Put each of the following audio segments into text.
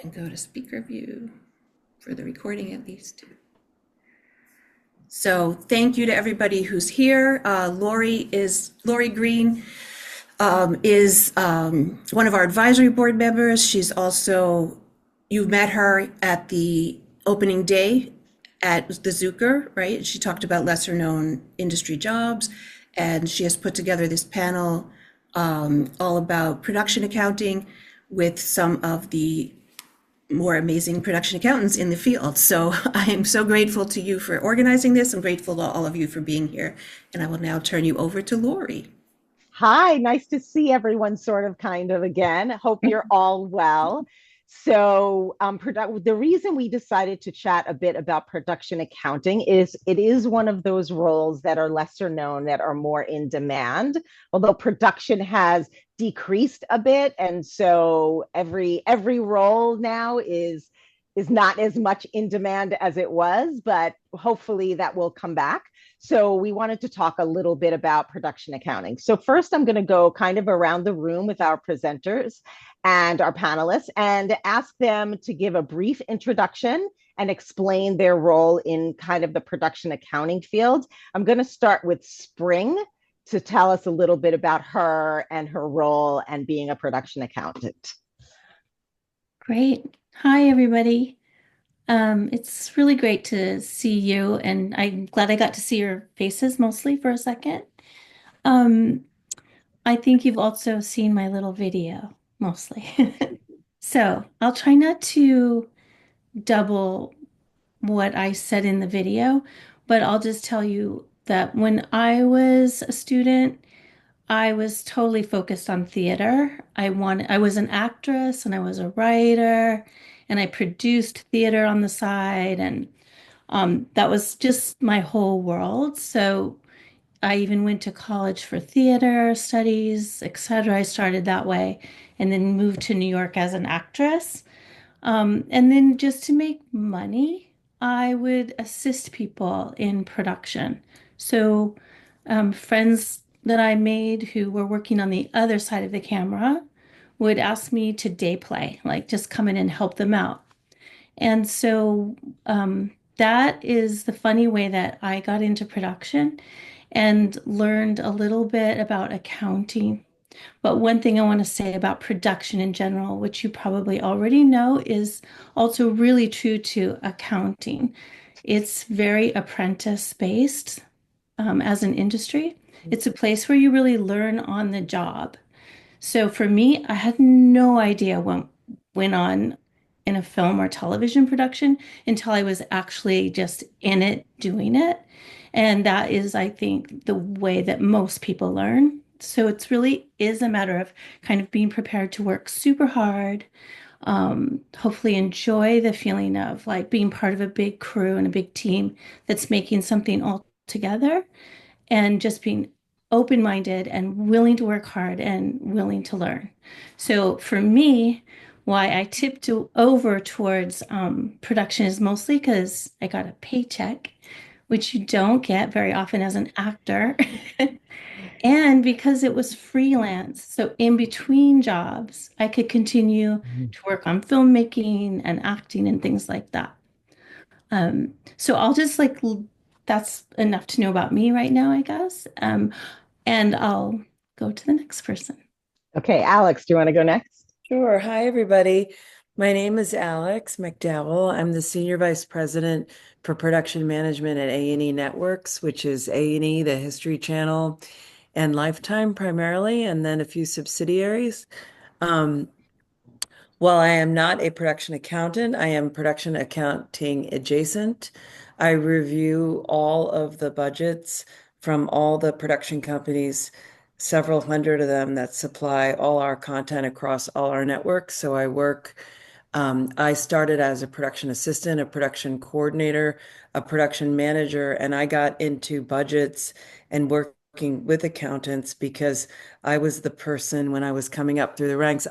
can go to speaker view for the recording at least. So thank you to everybody who's here. Lori Greene is one of our advisory board members. She's also, you met her at the opening day at the Zucker, right? She talked about lesser known industry jobs, and she has put together this panel all about production accounting with some of the more amazing production accountants in the field. So I am so grateful to you for organizing this. I'm grateful to all of you for being here. And I will now turn you over to Lori. Hi, nice to see everyone sort of kind of again. Hope you're all well. The reason we decided to chat a bit about production accounting is it is one of those roles that are lesser known, that are more in demand, although production has decreased a bit. And so every role now is not as much in demand as it was, but hopefully that will come back. So we wanted to talk a little bit about production accounting. So first, I'm going to go kind of around the room with our presenters and our panelists and ask them to give a brief introduction and explain their role in kind of the production accounting field. I'm going to start with Spring to tell us a little bit about her and her role and being a production accountant. Great. Hi, everybody. It's really great to see you, and I'm glad I got to see your faces mostly for a second. Um, I think you've also seen my little video mostly. So I'll try not to double what I said in the video, but I'll just tell you that when I was a student, I was totally focused on theater. I was an actress and I was a writer and I produced theater on the side, and that was just my whole world. So I even went to college for theater studies, etc. I started that way and then moved to New York as an actress. And then just to make money, I would assist people in production. So friends that I made who were working on the other side of the camera would ask me to day play, like just come in and help them out. And so that is the funny way that I got into production and learned a little bit about accounting. But one thing I want to say about production in general, which you probably already know, is also really true to accounting. It's very apprentice based as an industry. It's a place where you really learn on the job. So for me, I had no idea what went on in a film or television production until I was actually just in it doing it. And that is, I think, the way that most people learn. So it's really is a matter of kind of being prepared to work super hard, hopefully enjoy the feeling of like being part of a big crew and a big team that's making something all together, and just being open-minded and willing to work hard and willing to learn. So for me, why I tipped over towards production is mostly because I got a paycheck, which you don't get very often as an actor. And because it was freelance, so in between jobs, I could continue to work on filmmaking and acting and things like that. So I'll just like, that's enough to know about me right now, I guess. And I'll go to the next person. Okay, Alex, do you want to go next? Sure. Hi, everybody. My name is Alex MacDowell. I'm the Senior Vice President for Production Management at A&E Networks, which is A&E, the History Channel, and Lifetime primarily, and then a few subsidiaries. While I am not a production accountant, I am production accounting adjacent. I review all of the budgets from all the production companies, several hundred of them that supply all our content across all our networks. So I started as a production assistant, a production coordinator, a production manager, and I got into budgets and working with accountants because I was the person when I was coming up through the ranks.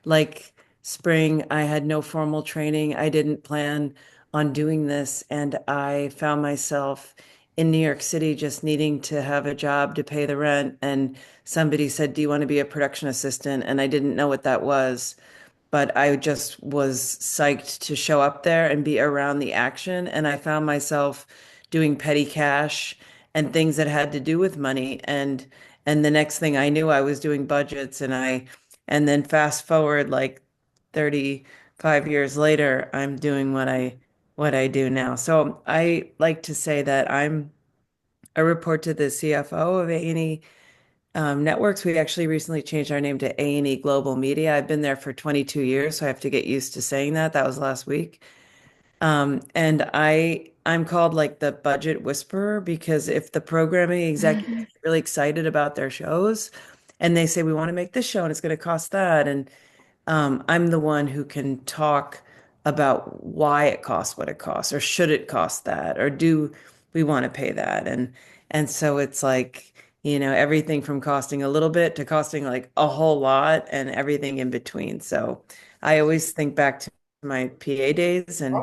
Like Spring, I had no formal training. I didn't plan on doing this, and I found myself in New York City just needing to have a job to pay the rent. And somebody said, "Do you want to be a production assistant?" And I didn't know what that was. but I just was psyched to show up there and be around the action. And I found myself doing petty cash and things that had to do with money. And the next thing I knew, I was doing budgets, and then fast forward like 35 years later, I'm doing what I do now. So I like to say that I report to the CFO of A&E Networks. We actually recently changed our name to A&E Global Media. I've been there for 22 years, so I have to get used to saying that. That was last week. And I'm called like the budget whisperer, because if the programming executives get really excited about their shows and they say we want to make this show and it's going to cost that, and I'm the one who can talk about why it costs what it costs, or should it cost that, or do we want to pay that? And so it's like, everything from costing a little bit to costing like a whole lot, and everything in between. So I always think back to my PA days, and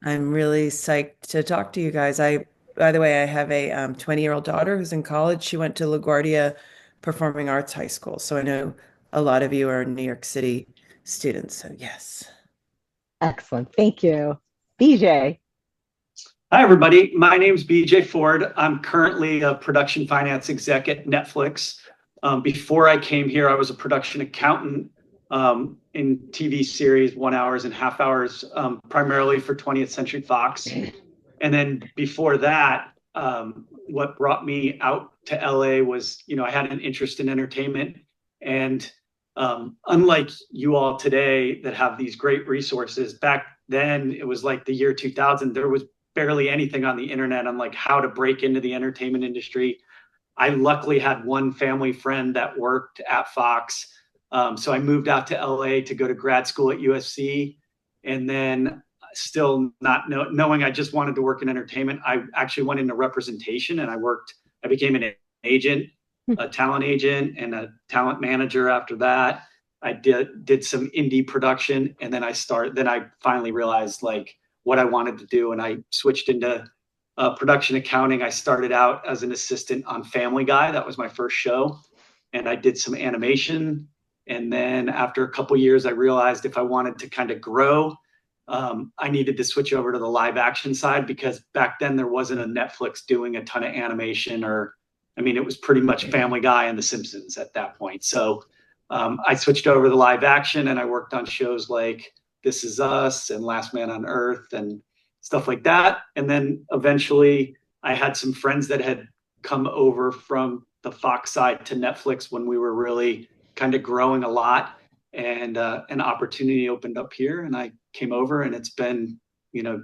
I'm really psyched to talk to you guys. By the way, I have a 20-year-old daughter who's in college. She went to LaGuardia Performing Arts High School. So I know a lot of you are New York City students. So yes. Excellent. Thank you. BJ. Hi, everybody. My name's BJ Ford. I'm currently a production finance exec at Netflix. Before I came here, I was a production accountant in TV series, 1 hours and half hours, primarily for 20th Century Fox. And then before that, what brought me out to LA was, I had an interest in entertainment. And unlike you all today that have these great resources, back then it was like the year 2000, there was barely anything on the internet on like how to break into the entertainment industry. I luckily had one family friend that worked at Fox. So I moved out to LA to go to grad school at USC. And then still not knowing I just wanted to work in entertainment, I actually went into representation, and I became an agent, a talent agent, and a talent manager after that. I did some indie production, and then I finally realized like what I wanted to do, and I switched into production accounting. I started out as an assistant on Family Guy. That was my first show, and I did some animation. And then after a couple of years, I realized if I wanted to kind of grow, I needed to switch over to the live action side, because back then there wasn't a Netflix doing a ton of animation, it was pretty much Family Guy and The Simpsons at that point. So I switched over to the live action, and I worked on shows like This Is Us and Last Man on Earth and stuff like that. And then eventually I had some friends that had come over from the Fox side to Netflix when we were really kind of growing a lot, and an opportunity opened up here, and I came over, and it's been,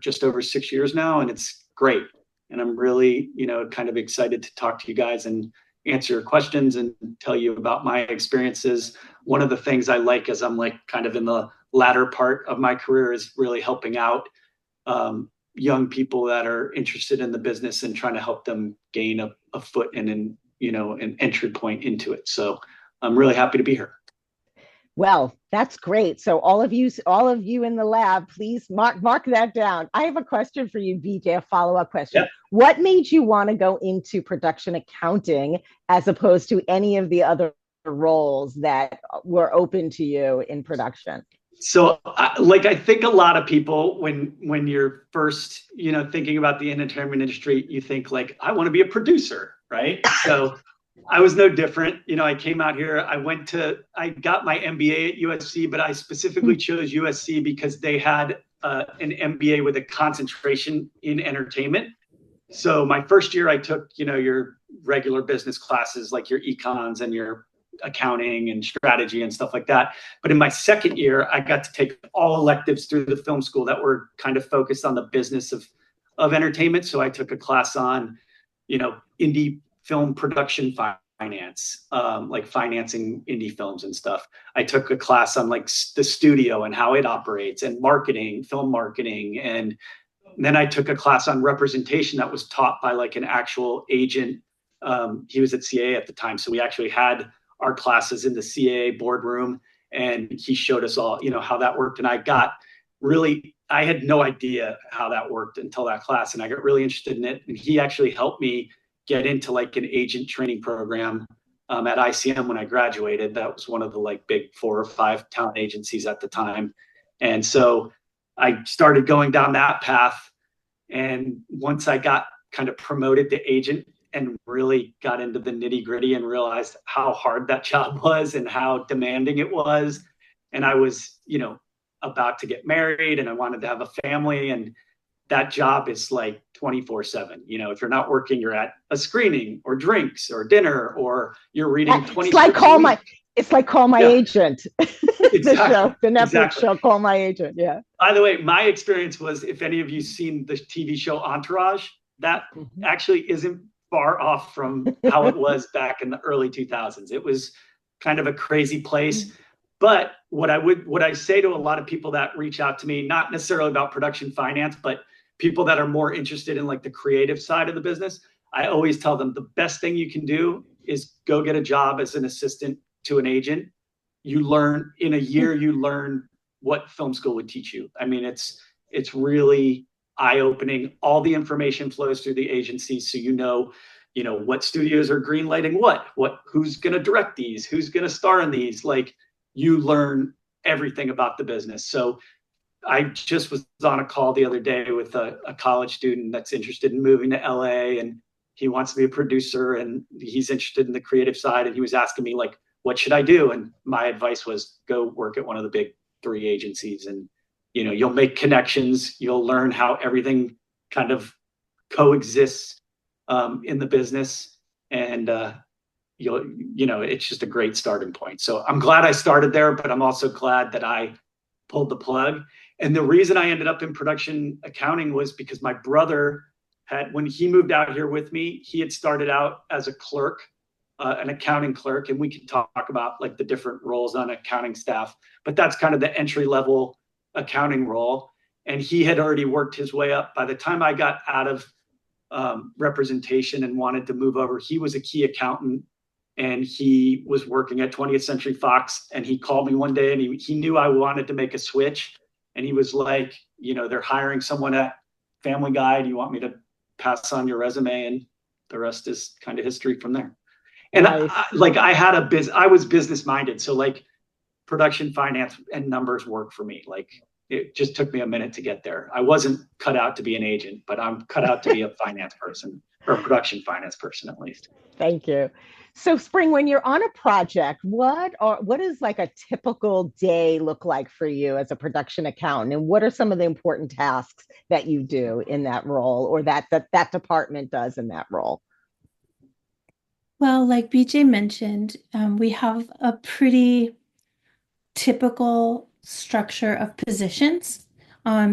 just over 6 years now, and it's great. And I'm really, kind of excited to talk to you guys and answer your questions and tell you about my experiences. One of the things I like as I'm like kind of in the latter part of my career is really helping out young people that are interested in the business and trying to help them gain a foot and an entry point into it. So I'm really happy to be here. Well, that's great. So all of you in the lab, please mark that down. I have a question for you, BJ, a follow-up question. Yeah. What made you want to go into production accounting as opposed to any of the other roles that were open to you in production? So I think a lot of people, when you're first, thinking about the entertainment industry, you think like, I want to be a producer, right? So I was no different. I came out here, I got my MBA at USC, but I specifically chose USC because they had an MBA with a concentration in entertainment. So my first year I took, your regular business classes, like your econs and your accounting and strategy and stuff like that. But in my second year, I got to take all electives through the film school that were kind of focused on the business of entertainment. So I took a class on, indie film production finance, like financing indie films and stuff. I took a class on like the studio and how it operates, and marketing, film marketing. And then I took a class on representation that was taught by like an actual agent. He was at CAA at the time. So we actually had our classes in the CAA boardroom, and he showed us all, how that worked. And I had no idea how that worked until that class. And I got really interested in it. And he actually helped me get into like an agent training program at ICM when I graduated. That was one of the like big 4 or 5 talent agencies at the time. And so I started going down that path. And once I got kind of promoted to agent and really got into the nitty gritty and realized how hard that job was and how demanding it was. And I was, about to get married and I wanted to have a family. And that job is like 24/7. If you're not working, you're at a screening or drinks or dinner, or you're reading 20 It's like scripts a week. It's like Call My Agent, Exactly. the Netflix show, Call My Agent. Yeah. By the way, my experience was, if any of you seen the TV show Entourage, that actually isn't far off from how it was back in the early 2000s. It was kind of a crazy place. But what I say to a lot of people that reach out to me, not necessarily about production finance, but people that are more interested in like the creative side of the business, I always tell them the best thing you can do is go get a job as an assistant to an agent. You learn in a year, you learn what film school would teach you. I mean, it's really eye-opening. All the information flows through the agency, so what studios are greenlighting who's going to direct these, who's going to star in these. Like, you learn everything about the business. So I just was on a call the other day with a college student that's interested in moving to LA, and he wants to be a producer and he's interested in the creative side. And he was asking me, like, what should I do? And my advice was, go work at one of the big 3 agencies, and you'll make connections. You'll learn how everything kind of coexists in the business, and it's just a great starting point. So I'm glad I started there, but I'm also glad that I pulled the plug. And the reason I ended up in production accounting was because my brother when he moved out here with me, he had started out as a clerk, an accounting clerk, and we can talk about like the different roles on accounting staff, but that's kind of the entry level accounting role. And he had already worked his way up. By the time I got out of representation and wanted to move over, he was a key accountant, and he was working at 20th Century Fox. And he called me one day, and he knew I wanted to make a switch. And he was like, they're hiring someone at Family Guy. Do you want me to pass on your resume? And the rest is kind of history from there. And nice. I was business minded. So like production, finance, and numbers work for me. Like, it just took me a minute to get there. I wasn't cut out to be an agent, but I'm cut out to be a finance person, or a production finance person, at least. Thank you. So Spring, when you're on a project, what is like a typical day look like for you as a production accountant? And what are some of the important tasks that you do in that role, or that department does in that role? Well, like BJ mentioned, we have a pretty typical structure of positions.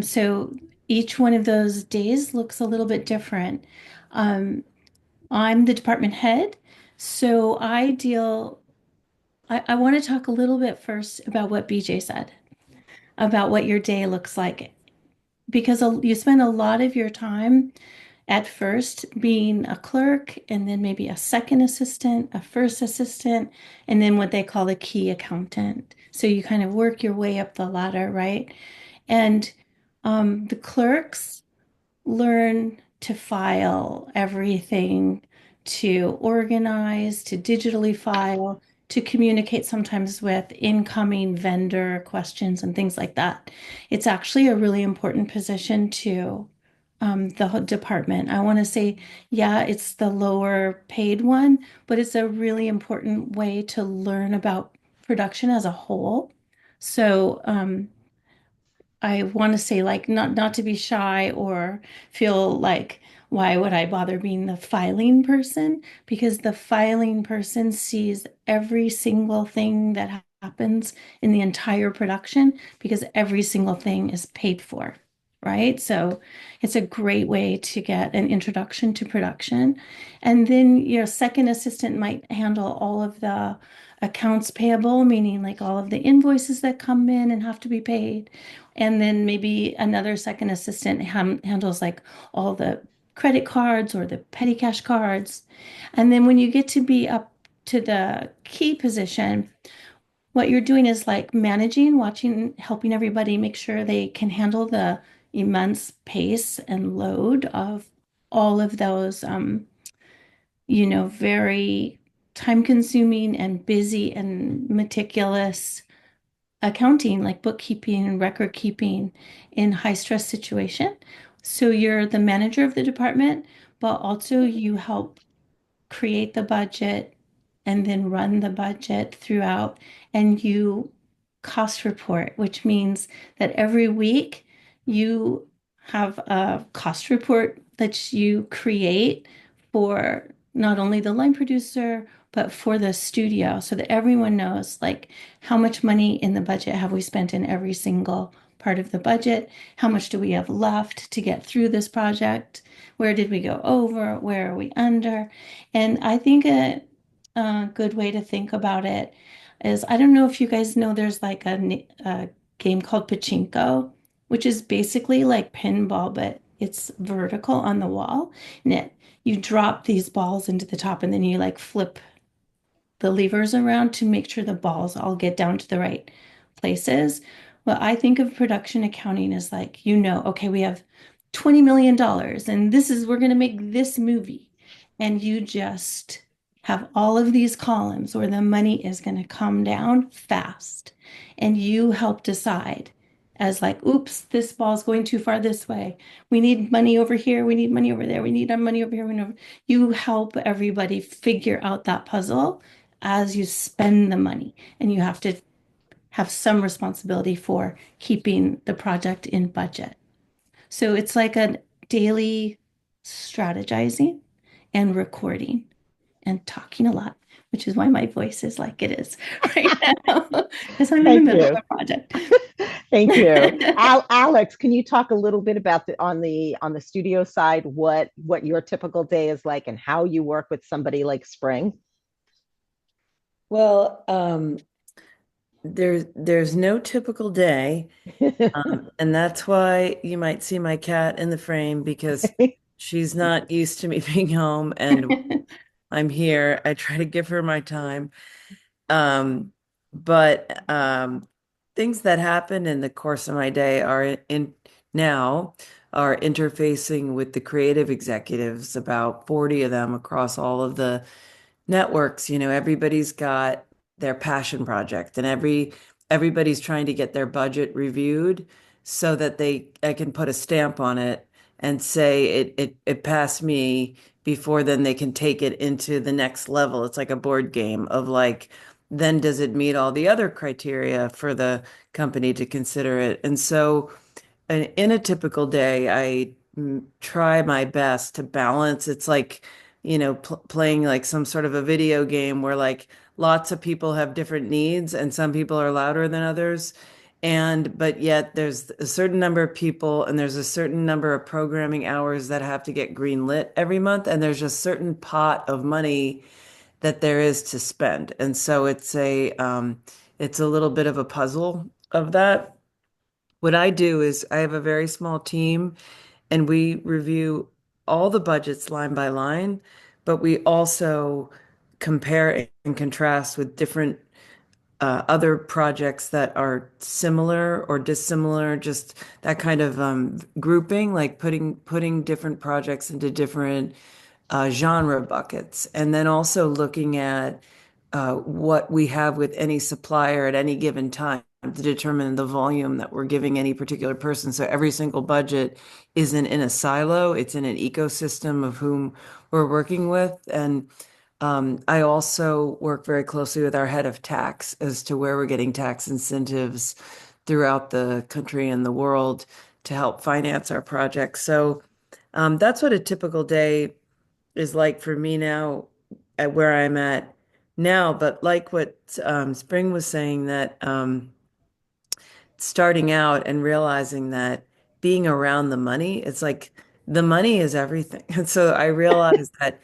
So each one of those days looks a little bit different. I'm the department head, so I want to talk a little bit first about what BJ said about what your day looks like, because you spend a lot of your time at first being a clerk, and then maybe a second assistant, a first assistant, and then what they call the key accountant. So you kind of work your way up the ladder, right? And the clerks learn to file everything, to organize, to digitally file, to communicate sometimes with incoming vendor questions and things like that. It's actually a really important position to the whole department. I want to say, yeah, it's the lower paid one, but it's a really important way to learn about production as a whole. So I want to say, like, not to be shy or feel like, why would I bother being the filing person? Because the filing person sees every single thing that happens in the entire production, because every single thing is paid for, right? So it's a great way to get an introduction to production. And then your second assistant might handle all of the accounts payable, meaning like all of the invoices that come in and have to be paid. And then maybe another second assistant handles like all the credit cards or the petty cash cards. And then when you get to be up to the key position, what you're doing is like managing, watching, helping everybody make sure they can handle the immense pace and load of all of those, very time-consuming and busy and meticulous accounting, like bookkeeping and record keeping in high-stress situation. So you're the manager of the department, but also you help create the budget and then run the budget throughout, and you cost report, which means that every week you have a cost report that you create for not only the line producer, but for the studio so that everyone knows like how much money in the budget have we spent in every single part of the budget? How much do we have left to get through this project? Where did we go over? Where are we under? And I think a good way to think about it is I don't know if you guys know there's like a game called Pachinko, which is basically like pinball, but it's vertical on the wall. And you drop these balls into the top and then you like flip the levers around to make sure the balls all get down to the right places. Well, I think of production accounting as like, okay, we have $20 million and we're going to make this movie. And you just have all of these columns where the money is going to come down fast. And you help decide as like, oops, this ball's going too far this way. We need money over here. We need money over there. We need our money over here. You help everybody figure out that puzzle as you spend the money. And you have to have some responsibility for keeping the project in budget. So it's like a daily strategizing and recording and talking a lot, which is why my voice is like it is right now, because I'm in the middle of a project. Thank you. Alex, can you talk a little bit about on the studio side, what your typical day is like and how you work with somebody like Spring? Well, there's no typical day, and that's why you might see my cat in the frame because she's not used to me being home and I'm here. I try to give her my time. But things that happen in the course of my day are interfacing with the creative executives, about 40 of them across all of the networks. Everybody's got their passion project and everybody's trying to get their budget reviewed so that I can put a stamp on it and say it passed me before then they can take it into the next level. It's like a board game of like, then does it meet all the other criteria for the company to consider it? And so in a typical day, I try my best to balance. It's like, playing like some sort of a video game where like lots of people have different needs and some people are louder than others. But yet there's a certain number of people and there's a certain number of programming hours that have to get greenlit every month. And there's a certain pot of money that there is to spend. And so it's a little bit of a puzzle of that. What I do is I have a very small team and we review all the budgets line by line, but we also compare and contrast with different other projects that are similar or dissimilar, just that kind of grouping, like putting different projects into different genre buckets, and then also looking at what we have with any supplier at any given time to determine the volume that we're giving any particular person. So every single budget isn't in a silo, it's in an ecosystem of whom we're working with. And I also work very closely with our head of tax as to where we're getting tax incentives throughout the country and the world to help finance our projects. So that's what a typical day is like for me now at where I'm at now. But like what Spring was saying, that starting out and realizing that being around the money, it's like the money is everything. And so I realized that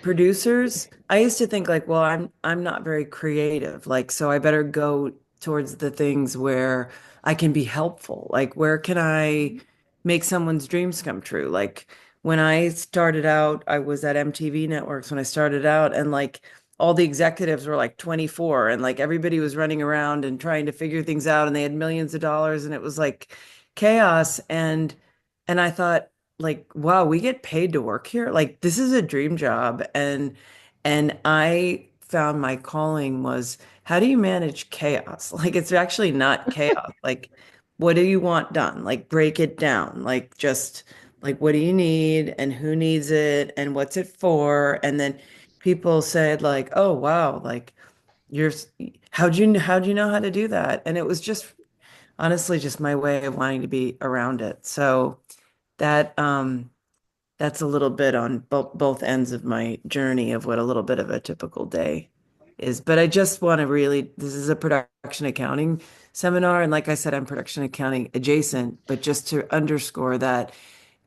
producers, I used to think like, well, I'm not very creative, like so I better go towards the things where I can be helpful. Like where can I make someone's dreams come true? Like when I started out, I was at MTV Networks when I started out, and like all the executives were like 24 and like everybody was running around and trying to figure things out and they had millions of dollars and it was like chaos. And I thought, like, wow, we get paid to work here. Like this is a dream job. And I found my calling was, how do you manage chaos? Like, it's actually not chaos. Like, what do you want done? Like, break it down. Like, just like, what do you need and who needs it and what's it for? And then people said, like, oh, wow, like, you're, how'd you know how to do that? And it was just honestly just my way of wanting to be around it. So that, that's a little bit on both ends of my journey of what a little bit of a typical day is. But I just want to really, this is a production accounting seminar. And like I said, I'm production accounting adjacent, but just to underscore that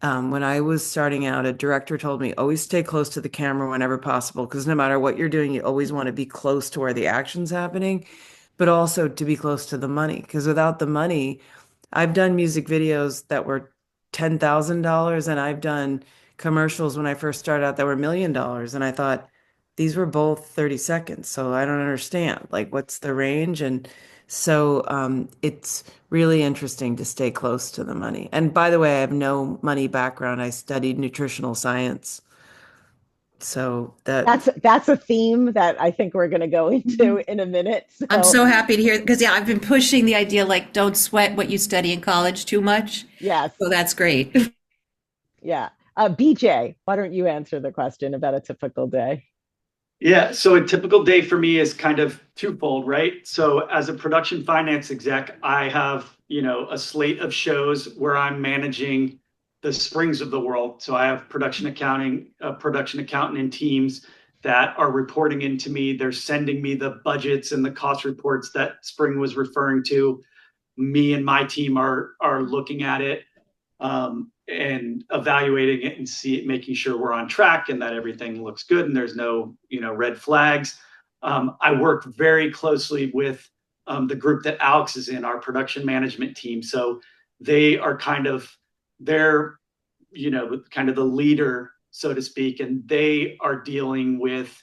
when I was starting out, a director told me, always stay close to the camera whenever possible, because no matter what you're doing, you always want to be close to where the action's happening, but also to be close to the money. Because without the money, I've done music videos that were $10,000 and I've done commercials when I first started out that were $1 million. And I thought these were both 30 seconds. So I don't understand. Like, what's the range? And so it's really interesting to stay close to the money. And by the way, I have no money background. I studied nutritional science. So that, That's a theme that I think we're going to go into in a minute. I'm So so happy to hear because yeah, I've been pushing the idea like don't sweat what you study in college too much. yes, So that's great. yeah. BJ, why don't you answer the question about a typical day? Yeah, so a typical day for me is kind of twofold, right? So as a production finance exec, I have, a slate of shows where I'm managing the Springs of the world. So I have production accounting, production accountant and teams that are reporting into me. They're sending me the budgets and the cost reports that Spring was referring to. Me and my team are looking at it and evaluating it and making sure we're on track and that everything looks good and there's no, red flags. I work very closely with the group that Alex is in, our production management team. So they are they're, kind of the leader, so to speak, and they are dealing with,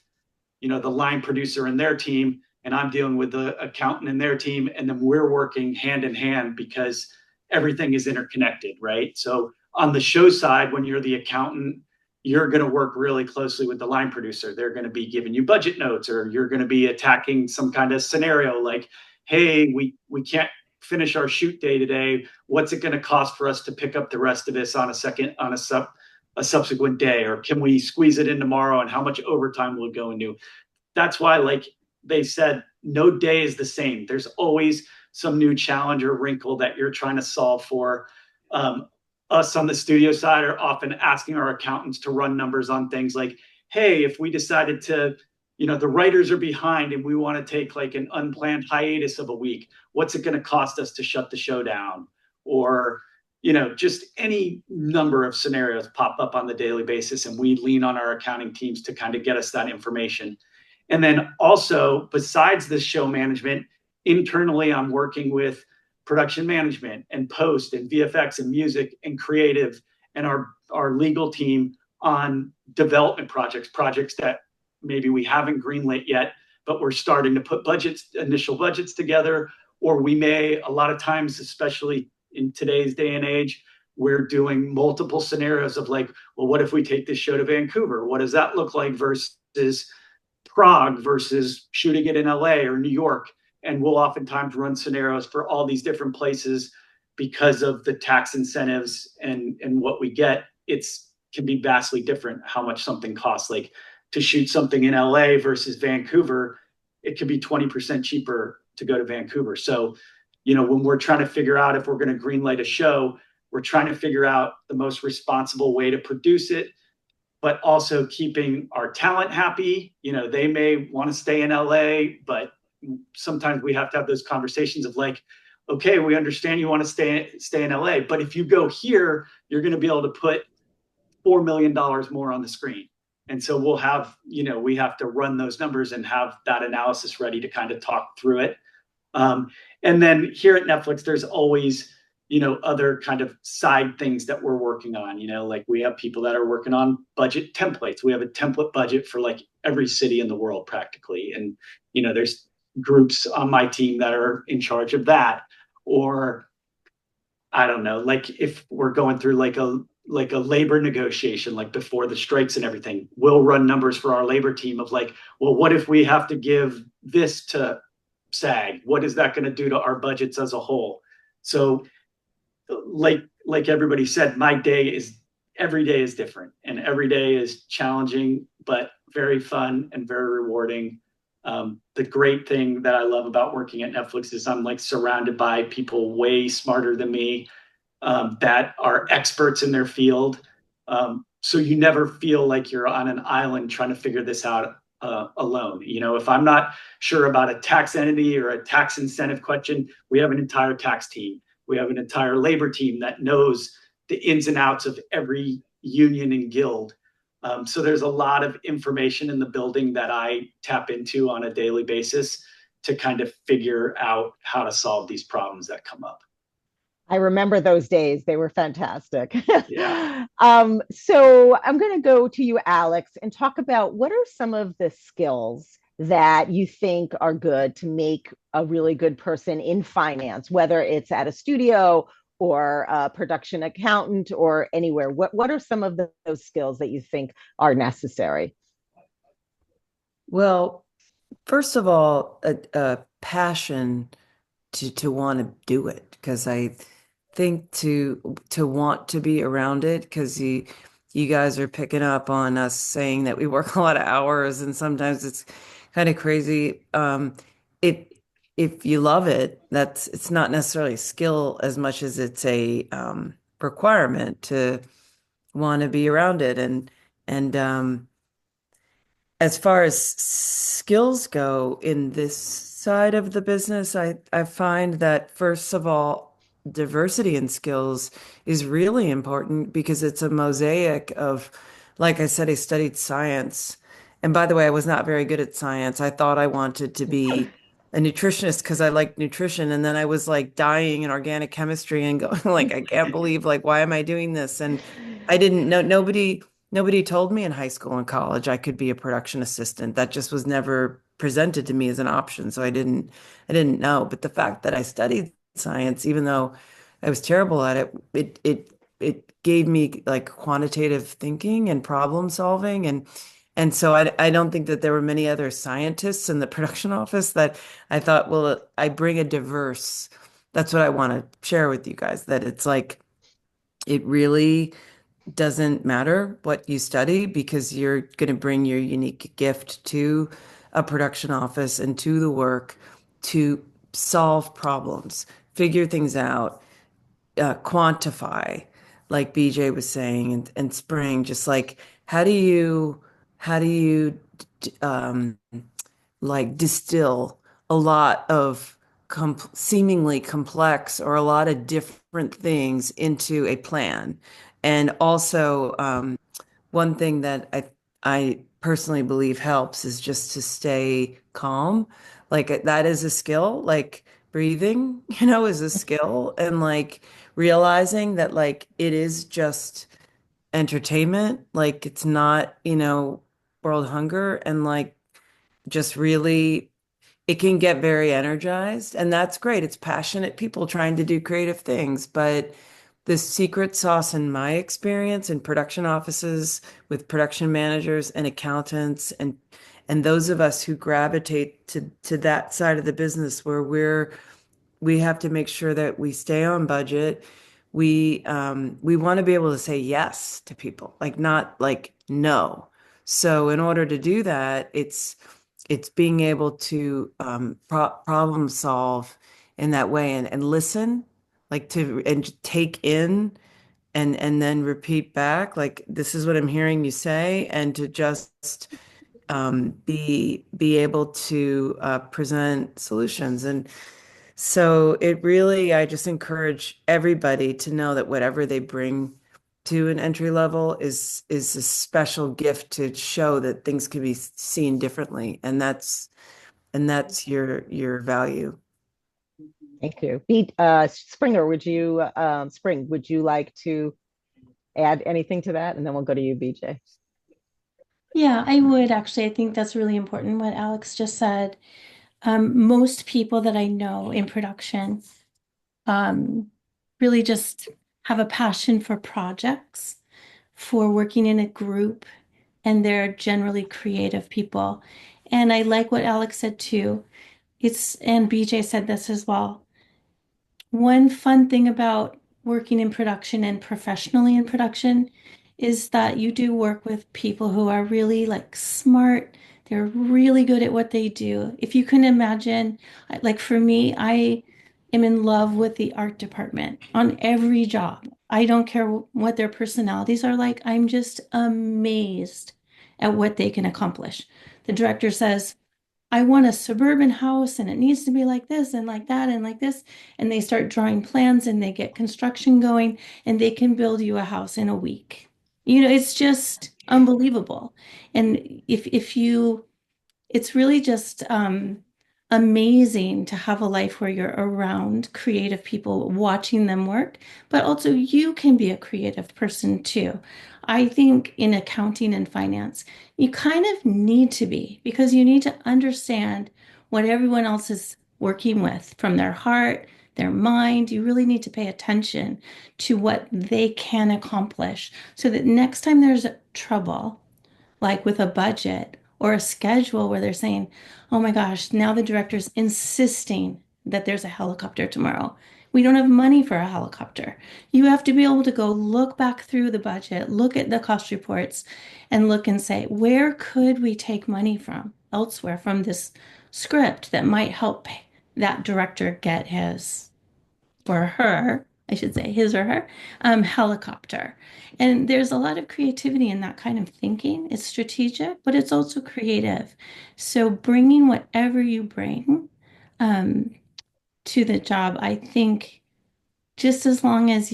the line producer and their team, and I'm dealing with the accountant and their team, and then we're working hand in hand because everything is interconnected, right? So on the show side, when you're the accountant, you're going to work really closely with the line producer. They're going to be giving you budget notes, or you're going to be attacking some kind of scenario like, hey, we can't finish our shoot day today. What's it going to cost for us to pick up the rest of this on a subsequent day? Or can we squeeze it in tomorrow? And how much overtime will it go into? That's why, like they said, no day is the same. There's always some new challenge or wrinkle that you're trying to solve for. Us on the studio side are often asking our accountants to run numbers on things like, hey, if we decided to, the writers are behind and we want to take like an unplanned hiatus of a week, what's it going to cost us to shut the show down? Or, just any number of scenarios pop up on the daily basis, and we lean on our accounting teams to kind of get us that information. And then also, besides this show management, internally, I'm working with production management and post and VFX and music and creative and our legal team on development projects that maybe we haven't greenlit yet, but we're starting to put initial budgets together. Or we may, a lot of times, especially in today's day and age, we're doing multiple scenarios of like, well, what if we take this show to Vancouver? What does that look like versus Prague versus shooting it in LA or New York? And we'll oftentimes run scenarios for all these different places because of the tax incentives and what we get. It's can be vastly different how much something costs. Like to shoot something in LA versus Vancouver, it could be 20% cheaper to go to Vancouver. So, when we're trying to figure out if we're going to greenlight a show, we're trying to figure out the most responsible way to produce it, but also keeping our talent happy. They may want to stay in LA, but sometimes we have to have those conversations of like, okay, we understand you want to stay in LA, but if you go here, you're going to be able to put $4 million more on the screen. And so we'll have, we have to run those numbers and have that analysis ready to kind of talk through it. And then here at Netflix, there's always, other kind of side things that we're working on. Like we have people that are working on budget templates. We have a template budget for like every city in the world practically. And, there's groups on my team that are in charge of that. Or I don't know, like if we're going through like a like a labor negotiation, like before the strikes and everything, we'll run numbers for our labor team of like, well, what if we have to give this to SAG? What is that going to do to our budgets as a whole? So like everybody said, every day is different, and every day is challenging, but very fun and very rewarding. The great thing that I love about working at Netflix is I'm like surrounded by people way smarter than me, that are experts in their field. So you never feel like you're on an island trying to figure this out alone. You know, if I'm not sure about a tax entity or a tax incentive question, we have an entire tax team. We have an entire labor team that knows the ins and outs of every union and guild. So there's a lot of information in the building that I tap into on a daily basis to kind of figure out how to solve these problems that come up. I remember those days. They were fantastic. Yeah. So I'm going to go to you, Alex, and talk about what are some of the skills that you think are good to make a really good person in finance, whether it's at a studio or a production accountant or anywhere. What are some of those skills that you think are necessary? Well, first of all, a passion to want to do it, because I think to want to be around it, because you guys are picking up on us saying that we work a lot of hours and sometimes it's kind of crazy. It If you love it, it's not necessarily a skill as much as it's a requirement to want to be around it. And as far as skills go in this side of the business, I find that first of all, diversity in skills is really important because it's a mosaic of, like I said, I studied science. And by the way, I was not very good at science. I thought I wanted to be a nutritionist because I liked nutrition. And then I was like dying in organic chemistry and going like, I can't believe, like, why am I doing this? And I didn't know, nobody told me in high school and college I could be a production assistant. That just was never presented to me as an option. So I didn't know. But the fact that I studied science, even though I was terrible at it, it gave me like quantitative thinking and problem solving. And so I don't think that there were many other scientists in the production office that I thought, well, I bring a diverse, that's what I want to share with you guys, that it's like, it really doesn't matter what you study because you're going to bring your unique gift to a production office and to the work to solve problems, figure things out, quantify, like BJ was saying, and Spring, just like how do you um, like distill a lot of seemingly complex or a lot of different things into a plan. And also, one thing that I personally believe helps is just to stay calm. Like that is a skill, like breathing, is a skill, and like realizing that like it is just entertainment, like it's not, world hunger, and like just really it can get very energized, and that's great. It's passionate people trying to do creative things, but the secret sauce in my experience in production offices with production managers and accountants and those of us who gravitate to that side of the business where we have to make sure that we stay on budget. We want to be able to say yes to people, like not like no. So in order to do that, it's being able to problem solve in that way and listen, like to and take in and then repeat back, like this is what I'm hearing you say, and to just be able to present solutions. And so it really, I just encourage everybody to know that whatever they bring to an entry level is a special gift to show that things can be seen differently, and that's your value. Thank you. Springer, Spring, would you like to add anything to that? And then we'll go to you, BJ. Yeah, I would actually. I think that's really important what Alex just said. Most people that I know in production really just have a passion for projects, for working in a group, and they're generally creative people. And I like what Alex said too. And BJ said this as well. One fun thing about working in production and professionally in production is that you do work with people who are really like smart. They're really good at what they do. If you can imagine, like for me, I am in love with the art department on every job. I don't care what their personalities are like. I'm just amazed at what they can accomplish. The director says, I want a suburban house and it needs to be like this and like that and like this. And they start drawing plans and they get construction going and they can build you a house in a week. It's just unbelievable. And if you it's really just amazing to have a life where you're around creative people watching them work, but also you can be a creative person too. I think in accounting and finance, you kind of need to be because you need to understand what everyone else is working with from their heart, their mind. You really need to pay attention to what they can accomplish so that next time there's trouble, like with a budget or a schedule where they're saying, oh my gosh, now the director's insisting that there's a helicopter tomorrow. We don't have money for a helicopter. You have to be able to go look back through the budget, look at the cost reports, and look and say, where could we take money from elsewhere from this script that might help that director get his or her, I should say, his or her helicopter. And there's a lot of creativity in that kind of thinking. It's strategic, but it's also creative. So bringing whatever you bring um, to the job, I think just as long as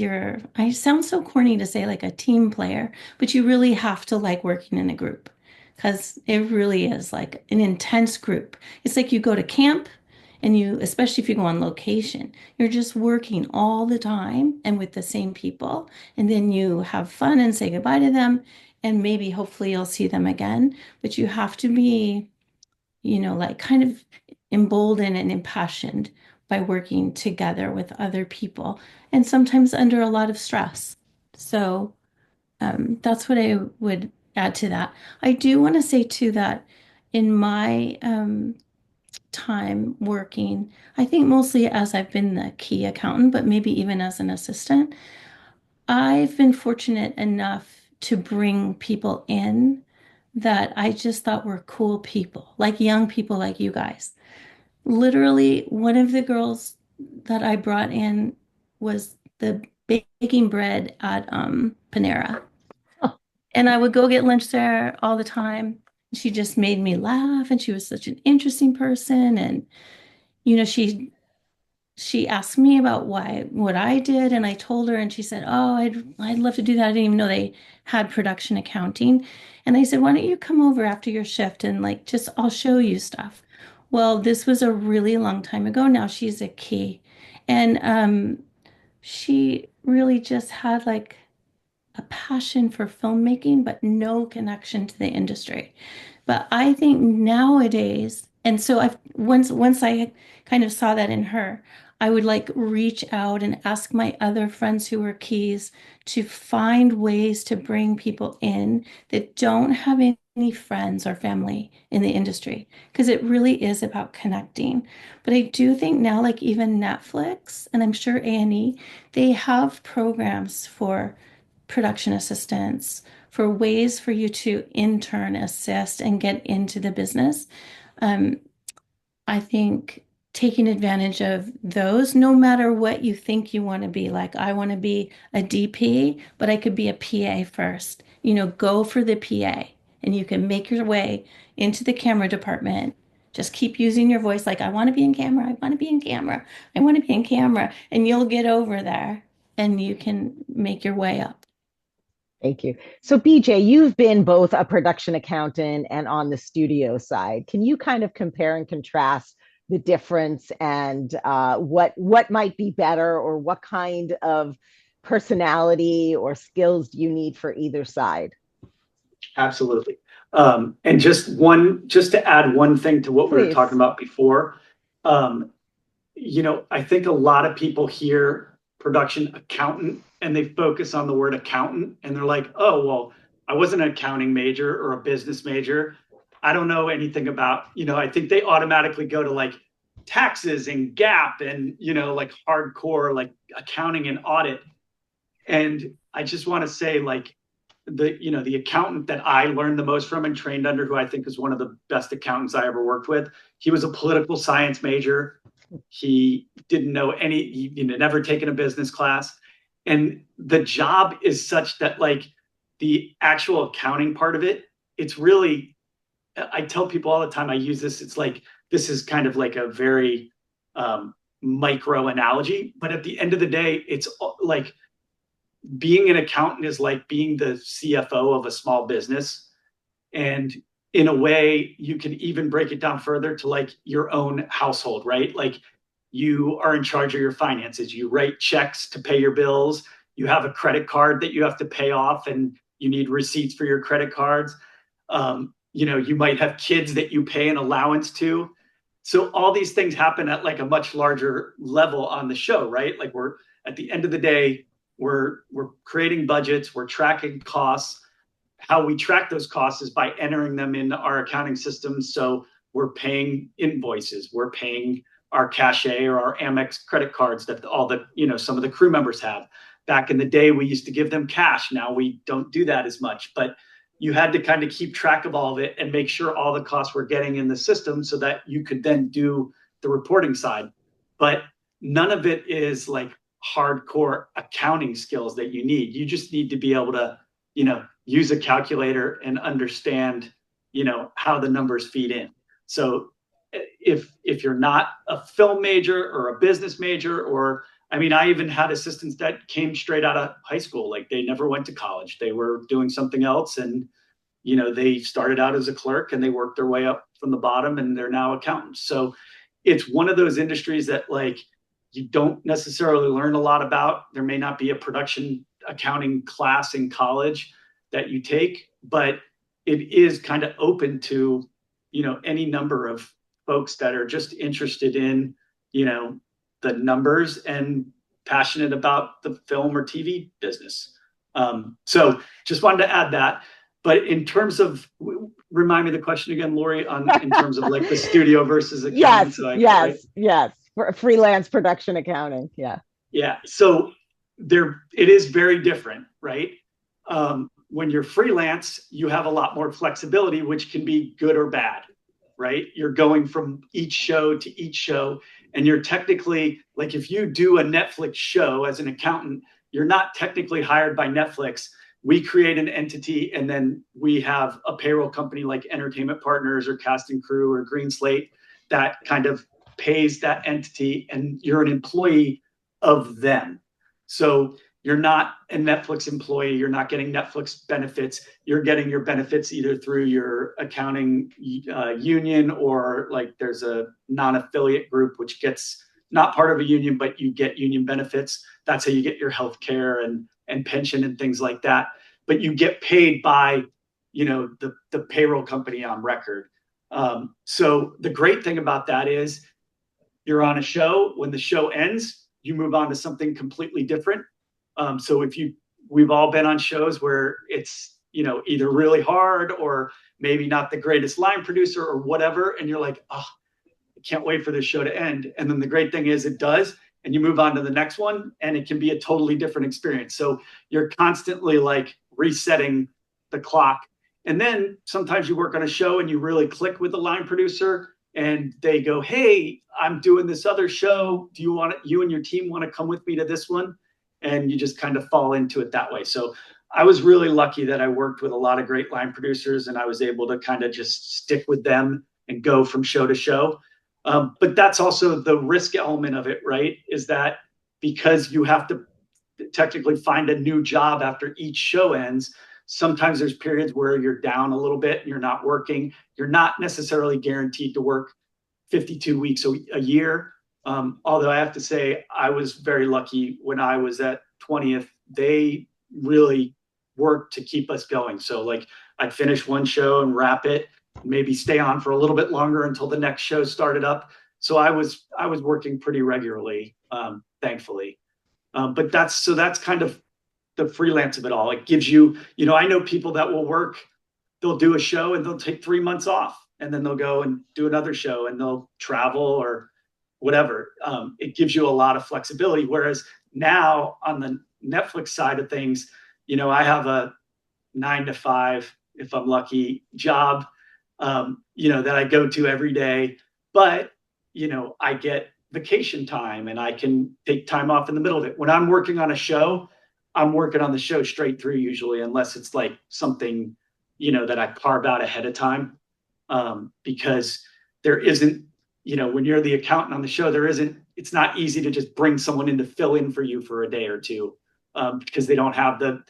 I sound so corny to say like a team player, but you really have to like working in a group because it really is like an intense group. It's like you go to camp and especially if you go on location, you're just working all the time and with the same people. And then you have fun and say goodbye to them. And maybe hopefully you'll see them again. But you have to be, like kind of emboldened and impassioned by working together with other people and sometimes under a lot of stress. So that's what I would add to that. I do want to say too that in my time working, I think mostly as I've been the key accountant, but maybe even as an assistant, I've been fortunate enough to bring people in that I just thought were cool people, like young people like you guys. Literally, one of the girls that I brought in was the baking bread at Panera. And I would go get lunch there all the time. She just made me laugh, and she was such an interesting person. And she asked me about what I did, and I told her, and she said, "Oh, I'd love to do that. I didn't even know they had production accounting." And I said, "Why don't you come over after your shift and like just I'll show you stuff." Well, this was a really long time ago. Now she's a key, and she really just had like a passion for filmmaking, but no connection to the industry. But I think nowadays, and so once I kind of saw that in her, I would like reach out and ask my other friends who were keys to find ways to bring people in that don't have any friends or family in the industry, because it really is about connecting. But I do think now, like even Netflix, and I'm sure A&E, they have programs for production assistants, for ways for you to intern, assist, and get into the business. Um, I think taking advantage of those, no matter what you think you want to be, like I want to be a DP, but I could be a PA first. Go for the PA and you can make your way into the camera department. Just keep using your voice like, I want to be in camera, I want to be in camera, I want to be in camera, and you'll get over there and you can make your way up. Thank you. So BJ, you've been both a production accountant and on the studio side. Can you kind of compare and contrast the difference and what might be better, or what kind of personality or skills do you need for either side? Absolutely. And just to add one thing to what we were talking about before, I think a lot of people hear production accountant, and they focus on the word accountant, and they're like, oh, well, I wasn't an accounting major or a business major. I don't know anything about, I think they automatically go to like taxes and GAAP and, like hardcore, like accounting and audit. And I just want to say, like, the accountant that I learned the most from and trained under, who I think is one of the best accountants I ever worked with, he was a political science major. He didn't know he'd never taken a business class. And the job is such that, like, the actual accounting part of it, it's really, I tell people all the time, I use this, it's like, this is kind of like a very micro analogy, but at the end of the day, it's like, being an accountant is like being the CFO of a small business. And in a way, you can even break it down further to like your own household, right? Like, you are in charge of your finances. You write checks to pay your bills. You have a credit card that you have to pay off, and you need receipts for your credit cards. You might have kids that you pay an allowance to. So all these things happen at like a much larger level on the show, right? Like, we're at the end of the day, we're creating budgets, we're tracking costs. How we track those costs is by entering them into our accounting systems. So we're paying invoices, we're paying our cachet or our Amex credit cards that some of the crew members have. Back in the day, we used to give them cash. Now we don't do that as much, but you had to kind of keep track of all of it and make sure all the costs were getting in the system so that you could then do the reporting side. But none of it is like hardcore accounting skills that you need. You just need to be able to, use a calculator and understand, how the numbers feed in. So if you're not a film major or a business major, or, I mean, I even had assistants that came straight out of high school. Like, they never went to college. They were doing something else. And, they started out as a clerk and they worked their way up from the bottom, and they're now accountants. So it's one of those industries that, like, you don't necessarily learn a lot about. There may not be a production accounting class in college that you take, but it is kind of open to, any number of folks that are just interested in, the numbers and passionate about the film or TV business. So just wanted to add that. But in terms of, remind me the question again, Lori, in terms of like the studio versus accounting. Yes. For freelance production accounting. Yeah. Yeah. So it is very different, right? When you're freelance, you have a lot more flexibility, which can be good or bad, right? You're going from each show to each show, and you're technically, like, if you do a Netflix show as an accountant, you're not technically hired by Netflix. We create an entity, and then we have a payroll company like Entertainment Partners or Cast and Crew or Green Slate that kind of pays that entity, and you're an employee of them. So you're not a Netflix employee. You're not getting Netflix benefits. You're getting your benefits either through your accounting union, or like there's a non-affiliate group which gets not part of a union, but you get union benefits. That's how you get your health care and pension and things like that. But you get paid by, the payroll company on record. So the great thing about that is you're on a show. When the show ends, you move on to something completely different. So we've all been on shows where it's, either really hard or maybe not the greatest line producer or whatever. And you're like, oh, I can't wait for this show to end. And then the great thing is it does, and you move on to the next one, and it can be a totally different experience. So you're constantly like resetting the clock. And then sometimes you work on a show and you really click with the line producer, and they go, hey, I'm doing this other show. Do you and your team want to come with me to this one? And you just kind of fall into it that way. So I was really lucky that I worked with a lot of great line producers, and I was able to kind of just stick with them and go from show to show. But that's also the risk element of it, right? Is that because you have to technically find a new job after each show ends, sometimes there's periods where you're down a little bit and you're not working. You're not necessarily guaranteed to work 52 weeks a year. Although I have to say, I was very lucky when I was at 20th. They really worked to keep us going. So like, I'd finish one show and wrap it, maybe stay on for a little bit longer until the next show started up. So I was working pretty regularly, thankfully. But that's kind of the freelance of it all. It gives you, I know people that will work, they'll do a show and they'll take 3 months off, and then they'll go and do another show and they'll travel or whatever. It gives you a lot of flexibility. Whereas now on the Netflix side of things, I have a 9 to 5, if I'm lucky, job, that I go to every day. But, I get vacation time and I can take time off in the middle of it. When I'm working on a show, I'm working on the show straight through usually, unless it's like something, that I carve out ahead of time. Because there isn't, when you're the accountant on the show, it's not easy to just bring someone in to fill in for you for a day or two, because they don't have the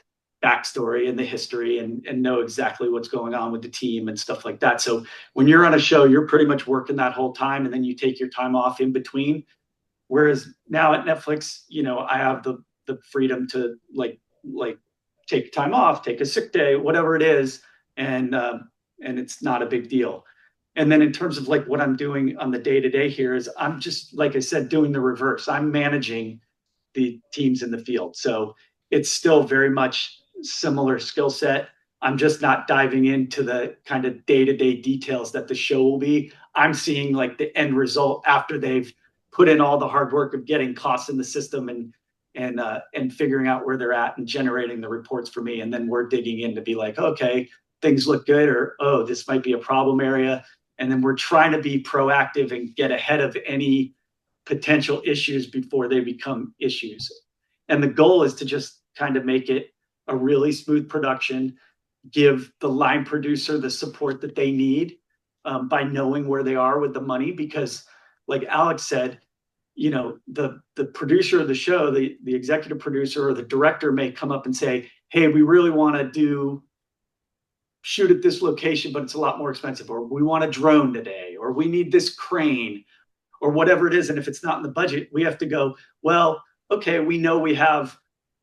backstory and the history and know exactly what's going on with the team and stuff like that. So when you're on a show, you're pretty much working that whole time, and then you take your time off in between. Whereas now at Netflix, I have the freedom to like take time off, take a sick day, whatever it is, and it's not a big deal. And then in terms of like what I'm doing on the day-to-day here is I'm just, like I said, doing the reverse. I'm managing the teams in the field. So it's still very much similar skill set. I'm just not diving into the kind of day-to-day details that the show will be. I'm seeing like the end result after they've put in all the hard work of getting costs in the system and figuring out where they're at and generating the reports for me. And then we're digging in to be like, okay, things look good, or, oh, this might be a problem area. And then we're trying to be proactive and get ahead of any potential issues before they become issues. And the goal is to just kind of make it a really smooth production, give the line producer the support that they need, by knowing where they are with the money. Because like Alex said, the producer of the show, the executive producer or the director may come up and say, hey, we really want to shoot at this location, but it's a lot more expensive, or we want a drone today, or we need this crane, or whatever it is. And if it's not in the budget, we have to go, well, okay, we know we have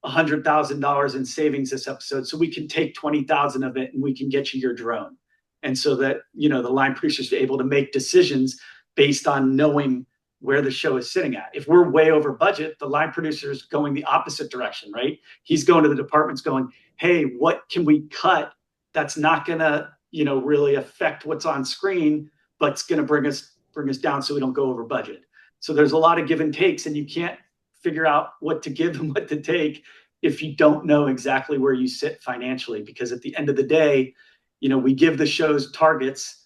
$100,000 in savings this episode, so we can take 20,000 of it and we can get you your drone. And so that, the line producers are able to make decisions based on knowing where the show is sitting at. If we're way over budget, the line producer is going the opposite direction, right? He's going to the departments going, hey, what can we cut that's not going to, really affect what's on screen, but it's going to bring us down so we don't go over budget. So there's a lot of give and takes, and you can't figure out what to give and what to take if you don't know exactly where you sit financially. Because at the end of the day, we give the shows targets.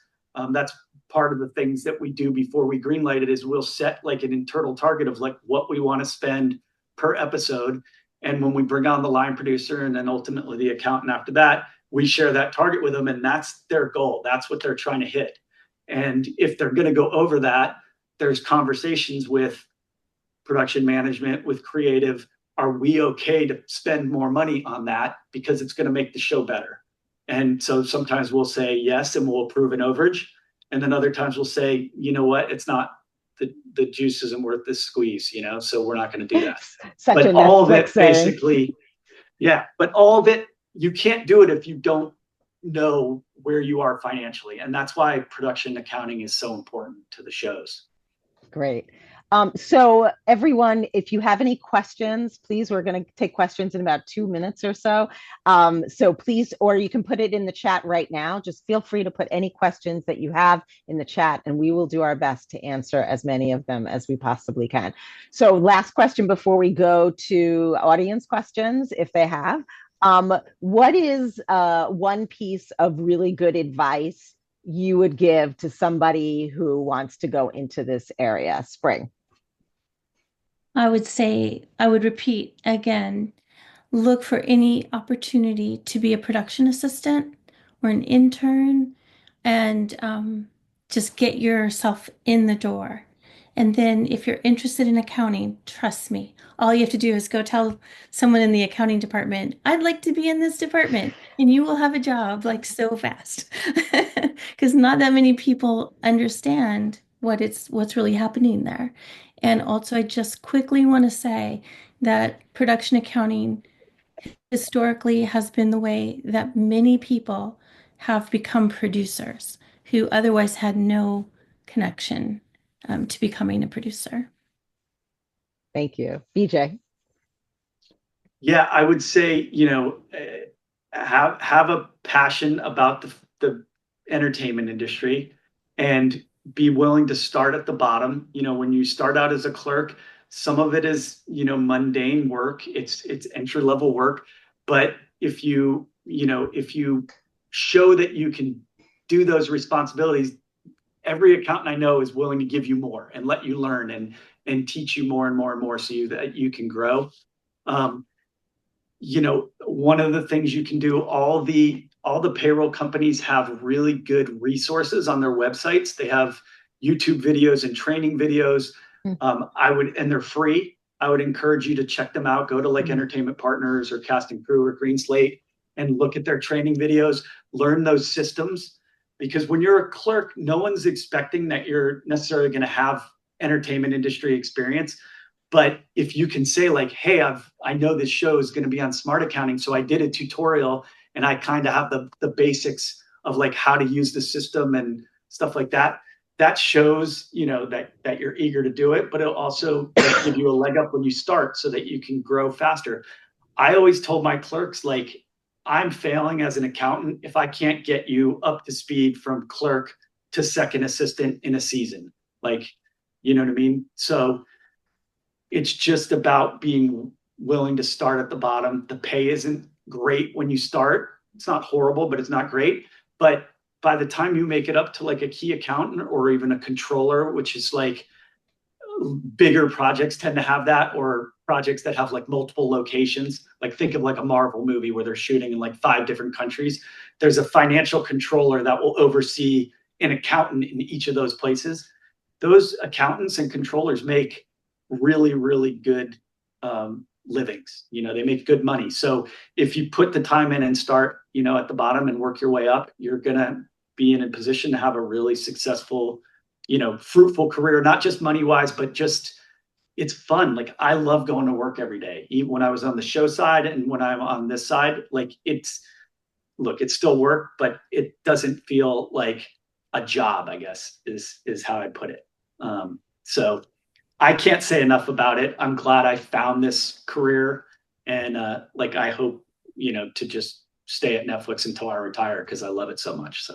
That's part of the things that we do before we greenlight it, is we'll set like an internal target of like what we want to spend per episode. And when we bring on the line producer and then ultimately the accountant after that, we share that target with them, and that's their goal. That's what they're trying to hit. And if they're going to go over that, there's conversations with production management, with creative. Are we okay to spend more money on that because it's going to make the show better? And so sometimes we'll say yes, and we'll approve an overage. And then other times we'll say, you know what, it's not, the juice isn't worth this squeeze, so we're not going to do that. But all of it basically, yeah, but all of it, you can't do it if you don't know where you are financially. And that's why production accounting is so important to the shows. Great. So everyone, if you have any questions, please, we're going to take questions in about 2 minutes or so. So please, or you can put it in the chat right now. Just feel free to put any questions that you have in the chat, and we will do our best to answer as many of them as we possibly can. So last question before we go to audience questions, if they have. What is one piece of really good advice you would give to somebody who wants to go into this area? Spring. I would say, I would repeat again, look for any opportunity to be a production assistant or an intern, and just get yourself in the door. And then if you're interested in accounting, trust me, all you have to do is go tell someone in the accounting department, I'd like to be in this department, and you will have a job like so fast. Because not that many people understand what's really happening there. And also, I just quickly want to say that production accounting historically has been the way that many people have become producers who otherwise had no connection to becoming a producer. Thank you. BJ. Yeah, I would say, have a passion about the entertainment industry and be willing to start at the bottom. When you start out as a clerk, some of it is, mundane work. It's entry level work. But if you show that you can do those responsibilities, every accountant I know is willing to give you more and let you learn and teach you more and more and more that you can grow. Um, one of the things you can do, all the payroll companies have really good resources on their websites. They have YouTube videos and training videos. And they're free. I would encourage you to check them out. Go to like Entertainment Partners or Cast and Crew or Green Slate and look at their training videos, learn those systems. Because when you're a clerk, no one's expecting that you're necessarily going to have entertainment industry experience. But if you can say like, hey, I know this show is going to be on smart accounting, so I did a tutorial and I kind of have the basics of like how to use the system and stuff like that. That shows, that you're eager to do it, but it'll also give you a leg up when you start so that you can grow faster. I always told my clerks, like, I'm failing as an accountant if I can't get you up to speed from clerk to second assistant in a season. Like, you know what I mean? So it's just about being willing to start at the bottom. The pay isn't great when you start. It's not horrible, but it's not great. But by the time you make it up to like a key accountant or even a controller, which is like bigger projects tend to have that, or projects that have like multiple locations. Like think of like a Marvel movie where they're shooting in like 5 different countries. There's a financial controller that will oversee an accountant in each of those places. Those accountants and controllers make really, really good livings. They make good money. So if you put the time in and start, at the bottom and work your way up, you're going to be in a position to have a really successful, fruitful career, not just money wise, but just it's fun. Like I love going to work every day, even when I was on the show side and when I'm on this side. Like it's still work, but it doesn't feel like a job, I guess is how I put it. So I can't say enough about it. I'm glad I found this career, and I hope to just stay at Netflix until I retire because I love it so much. So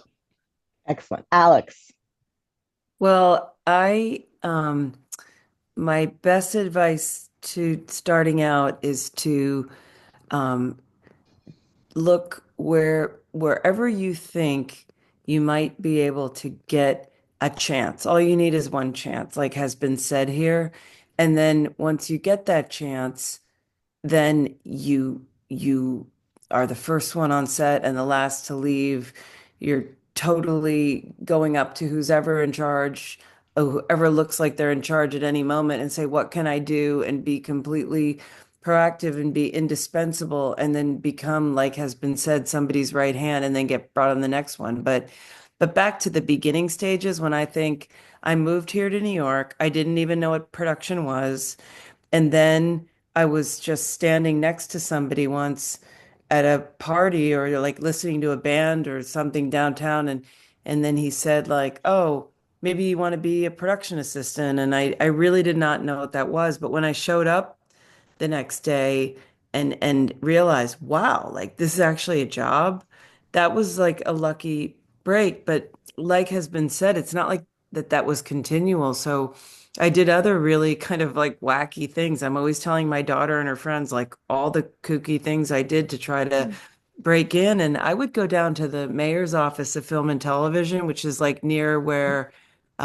Excellent. Alex. Well, my best advice to starting out is to look wherever you think you might be able to get a chance. All you need is one chance, like has been said here. And then once you get that chance, then you are the first one on set and the last to leave. You're totally going up to who's ever in charge, whoever looks like they're in charge at any moment, and say, what can I do? And be completely proactive and be indispensable, and then become, like has been said, somebody's right hand, and then get brought on the next one. But back to the beginning stages, when I think I moved here to New York, I didn't even know what production was. And then I was just standing next to somebody once at a party or like listening to a band or something downtown, and then he said like, "Oh, maybe you want to be a production assistant." And I really did not know what that was, but when I showed up the next day and realized, wow, like this is actually a job, that was like a lucky break. But like has been said, it's not like that was continual. So I did other really kind of like wacky things. I'm always telling my daughter and her friends like all the kooky things I did to try to break in. And I would go down to the mayor's office of film and television, which is like near where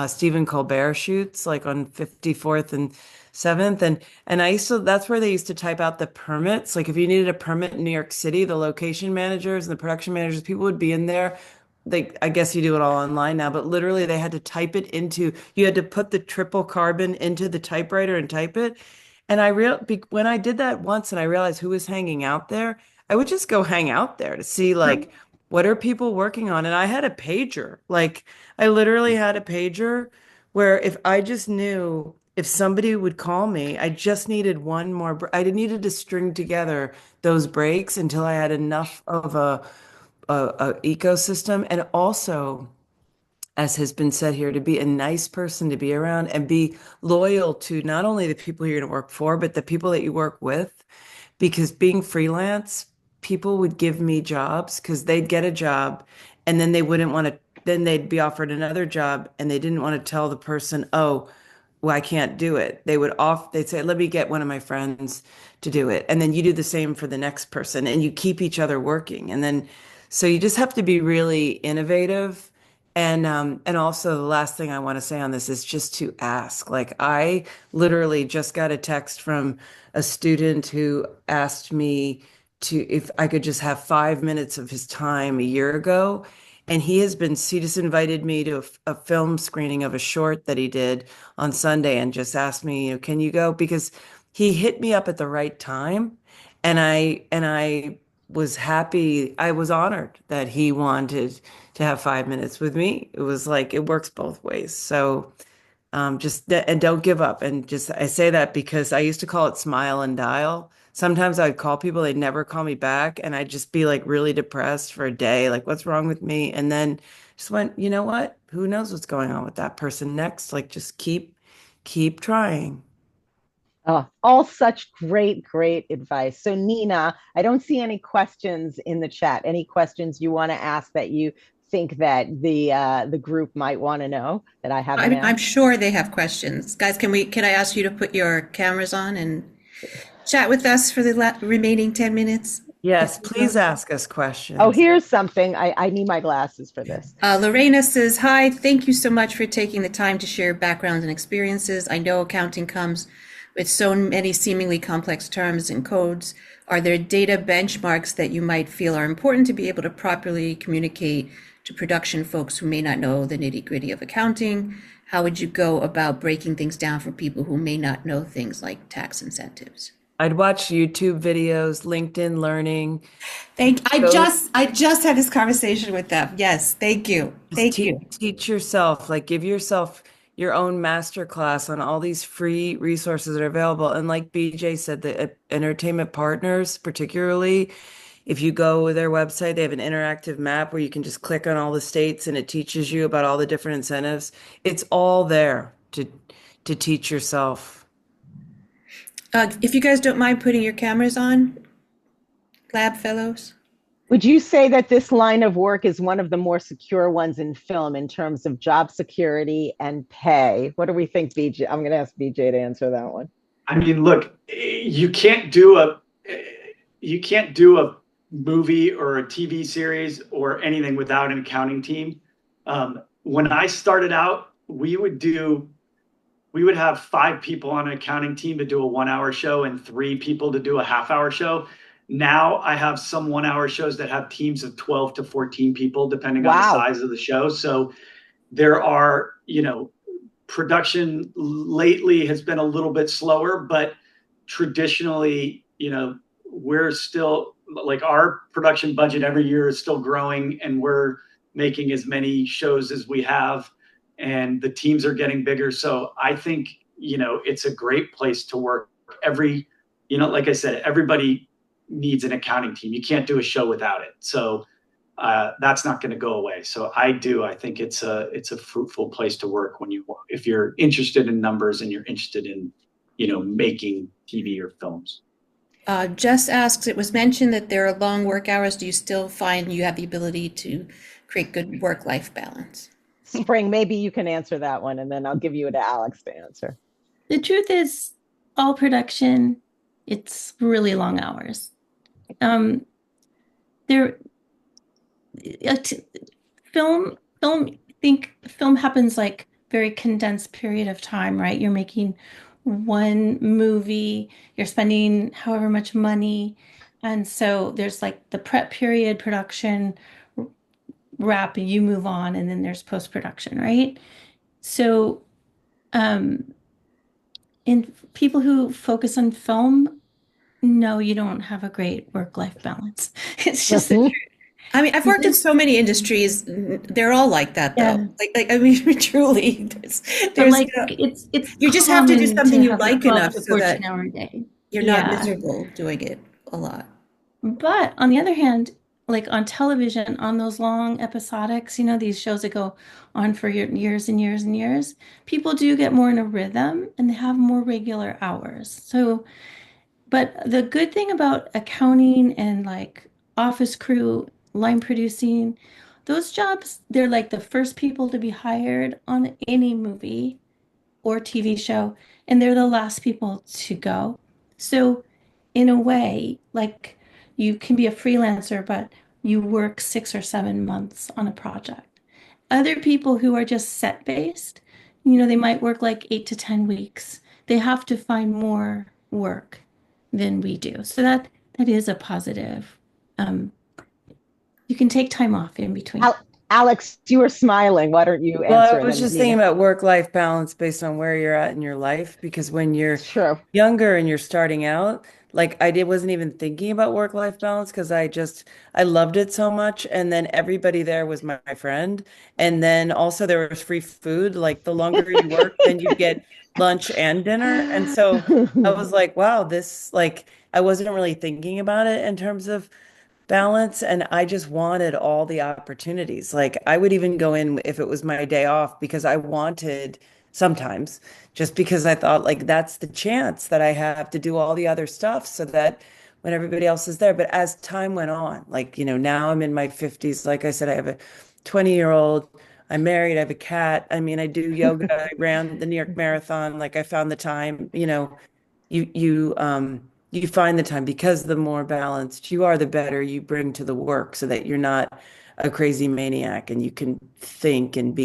Stephen Colbert shoots, like on 54th and 7th. And that's where they used to type out the permits. Like if you needed a permit in New York City, the location managers and the production managers, people would be in there. I guess you do it all online now, but literally they had to type it you had to put the triple carbon into the typewriter and type it. And when I did that once and I realized who was hanging out there, I would just go hang out there to see like, what are people working on? And I had a pager. Like I literally had a pager where if I just knew if somebody would call me, I just needed one more, I needed to string together those breaks until I had enough of a ecosystem. And also as has been said here, to be a nice person to be around and be loyal to not only the people you're going to work for, but the people that you work with. Because being freelance, people would give me jobs because they'd get a job and then they wouldn't want to, then they'd be offered another job and they didn't want to tell the person, oh, well, I can't do it. They'd say, let me get one of my friends to do it. And then you do the same for the next person and you keep each other working. And then, so you just have to be really innovative. And also the last thing I want to say on this is just to ask. Like I literally just got a text from a student who asked me to if I could just have 5 minutes of his time a year ago. And he just invited me to a film screening of a short that he did on Sunday and just asked me, can you go? Because he hit me up at the right time. And I was happy. I was honored that he wanted to have 5 minutes with me. It was like, it works both ways. So and don't give up. And just, I say that because I used to call it smile and dial. Sometimes I'd call people, they'd never call me back. And I'd just be like really depressed for a day, like, what's wrong with me? And then just went, you know what? Who knows what's going on with that person next? Like, just keep trying. Oh, all such great advice. So Nina, I don't see any questions in the chat. Any questions you want to ask that you think that the group might want to know that I haven't I'm asked? sure they have questions. Guys, can I ask you to put your cameras on and chat with us for the remaining 10 minutes? Yes, please ask us questions. Oh, here's something. I need my glasses for this. Lorena says, hi, thank you so much for taking the time to share backgrounds and experiences. I know accounting comes with so many seemingly complex terms and codes. Are there data benchmarks that you might feel are important to be able to properly communicate to production folks who may not know the nitty-gritty of accounting? How would you go about breaking things down for people who may not know things like tax incentives? I'd watch YouTube videos, LinkedIn Learning. I just had this conversation with them. Yes, thank you. Thank you. Teach yourself, like give yourself your own master class on all these free resources that are available. And like BJ said, the entertainment partners, particularly, if you go to their website, they have an interactive map where you can just click on all the states and it teaches you about all the different incentives. It's all there to teach yourself. If you guys don't mind putting your cameras on, lab fellows. Would you say that this line of work is one of the more secure ones in film in terms of job security and pay? What do we think, BJ? I'm going to ask BJ to answer that one. I mean, look, you can't do a movie or a TV series or anything without an accounting team. When I started out, we would have 5 people on an accounting team to do a 1-hour show and 3 people to do a half-hour show. Now I have some 1-hour shows that have teams of 12 to 14 people, depending on the size of the show. So there are, production lately has been a little bit slower, but traditionally, we're still like our production budget every year is still growing and we're making as many shows as we have and the teams are getting bigger. So I think, it's a great place to work. Like I said, everybody needs an accounting team. You can't do a show without it. So that's not going to go away. So I think it's a fruitful place to work if you're interested in numbers and you're interested in, making TV or films. Jess asks, it was mentioned that there are long work hours. Do you still find you have the ability to create good work-life balance? Spring, maybe you can answer that one and then I'll give you to Alex to answer. The truth is, all production, it's really long hours. Film happens like very condensed period of time, right? You're making one movie, you're spending however much money. And so there's like the prep period, production, wrap, and you move on, and then there's post-production, right? So in people who focus on film, no, you don't have a great work-life balance. It's just the truth. I mean, I've worked in so many industries. They're all like that, though. Yeah. I mean, truly, But like it's you just have to do common something to you have a like 12 enough to so that 14-hour day. you're not miserable doing it a lot. But on the other hand, like on television, on those long episodics, these shows that go on for years and years and years, people do get more in a rhythm and they have more regular hours. So, but the good thing about accounting and like office crew, line producing, those jobs, they're like the first people to be hired on any movie or TV show, and they're the last people to go. So, in a way, like you can be a freelancer, but you work 6 or 7 months on a project. Other people who are just set based, they might work like 8 to 10 weeks. They have to find more work than we do. So that is a positive. Um, you can take time off in between. Alex, you were smiling. Why don't you Well, answer? I And was then just Nina. thinking about work-life balance based on where you're at in your life, because when you're It's true. younger and you're starting out, like wasn't even thinking about work-life balance because I loved it so much. And then everybody there was my friend. And then also there was free food. Like the longer you work, then you get lunch and dinner. And so I was like, wow, I wasn't really thinking about it in terms of balance, and I just wanted all the opportunities. Like I would even go in if it was my day off because I wanted sometimes, just because I thought like that's the chance that I have to do all the other stuff so that when everybody else is there. But as time went on, like, now I'm in my 50s. Like I said, I have a 20-year-old. I'm married. I have a cat. I mean, I do yoga. I ran the New York Marathon. Like I found the time, you find the time, because the more balanced you are, the better you bring to the work so that you're not a crazy maniac and you can think and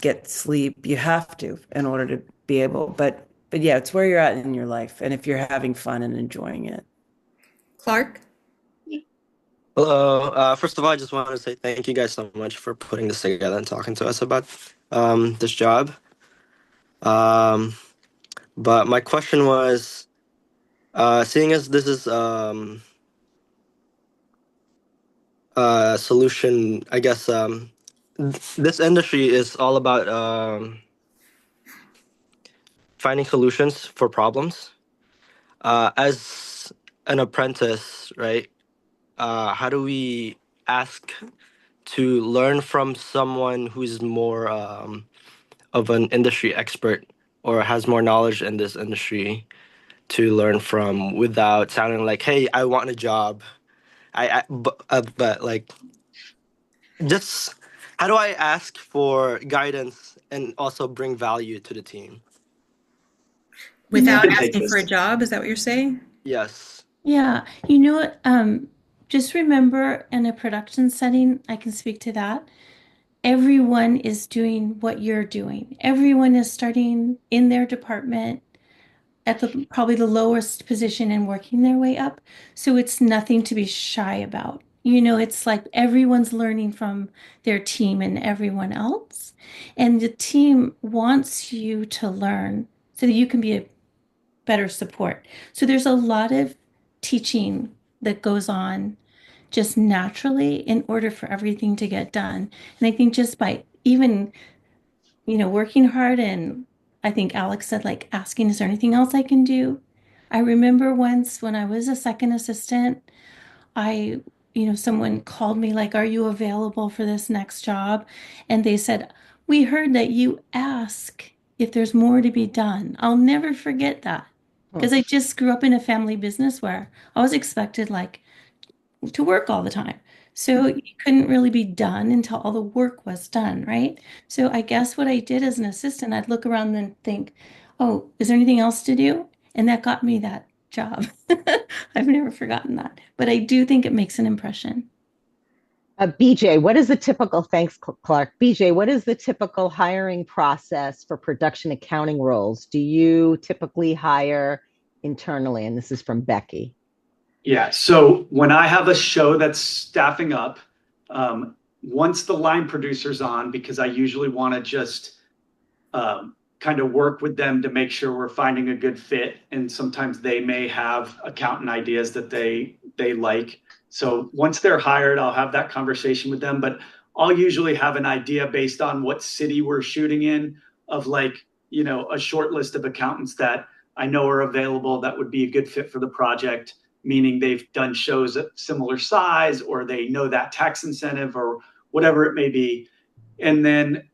get sleep. You have to in order to be able, but yeah, it's where you're at in your life and if you're having fun and enjoying it. Clark? Hello. First of all, I just want to say thank you guys so much for putting this together and talking to us about this job. Um, but my question was, seeing as this is a solution, I guess this industry is all about finding solutions for problems. As an apprentice, right? How do we ask to learn from someone who's more of an industry expert or has more knowledge in this industry to learn from without sounding like, "Hey, I want a job." But like, just how do I ask for guidance and also bring value to the team? Without I can take asking for a this. job, is that what you're saying? Yes. Yeah, you know what? Just remember in a production setting, I can speak to that. Everyone is doing what you're doing. Everyone is starting in their department at probably the lowest position and working their way up. So it's nothing to be shy about. It's like everyone's learning from their team and everyone else. And the team wants you to learn so that you can be a better support. So there's a lot of teaching that goes on just naturally in order for everything to get done. And I think just by even, working hard, and I think Alex said like asking, is there anything else I can do? I remember once when I was a second assistant, someone called me like, are you available for this next job? And they said, we heard that you ask if there's more to be done. I'll never forget that because I just grew up in a family business where I was expected like to work all the time. So you couldn't really be done until all the work was done, right? So I guess what I did as an assistant, I'd look around and think, oh, is there anything else to do? And that got me that job. I've never forgotten that. But I do think it makes an impression. BJ, what is the typical, thanks, Clark. BJ, what is the typical hiring process for production accounting roles? Do you typically hire internally? And this is from Becky. Yeah. So when I have a show that's staffing up, once the line producer's on, because I usually want to just kind of work with them to make sure we're finding a good fit. And sometimes they may have accountant ideas that they like. So once they're hired, I'll have that conversation with them. But I'll usually have an idea based on what city we're shooting in of like, a short list of accountants that I know are available that would be a good fit for the project. meaning they've done shows at similar size, or they know that tax incentive, or whatever it may be. And then,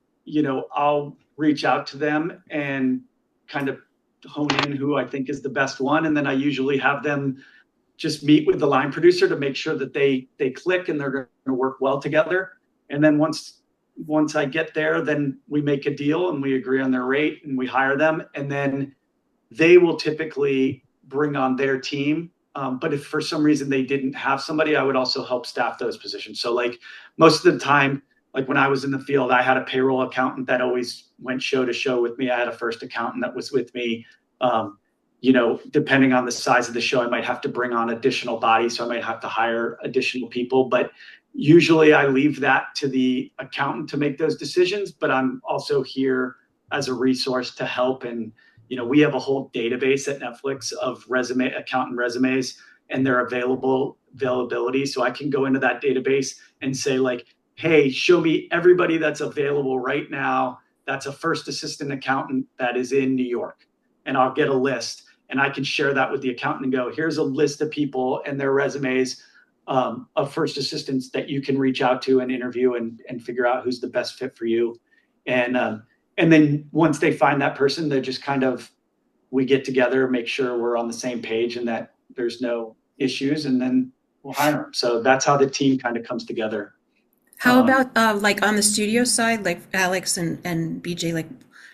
I'll reach out to them and kind of hone in who I think is the best one. And then I usually have them just meet with the line producer to make sure that they click and they're going to work well together. And then once I get there, then we make a deal and we agree on their rate and we hire them. And then they will typically bring on their team. But if for some reason they didn't have somebody, I would also help staff those positions. So like most of the time, like when I was in the field, I had a payroll accountant that always went show to show with me. I had a first accountant that was with me. Depending on the size of the show, I might have to bring on additional bodies. So I might have to hire additional people, but usually I leave that to the accountant to make those decisions, but I'm also here as a resource to help. And, we have a whole database at Netflix of accountant resumes and their availability. So I can go into that database and say like, hey, show me everybody that's available right now. That's a first assistant accountant that is in New York. And I'll get a list and I can share that with the accountant and go, here's a list of people and their resumes of first assistants that you can reach out to and interview and figure out who's the best fit for you. And then once they find that person, they're just we get together, make sure we're on the same page and that there's no issues, and then we'll hire them. So that's how the team kind of comes together. How about like on the studio side, like Alex and BJ, like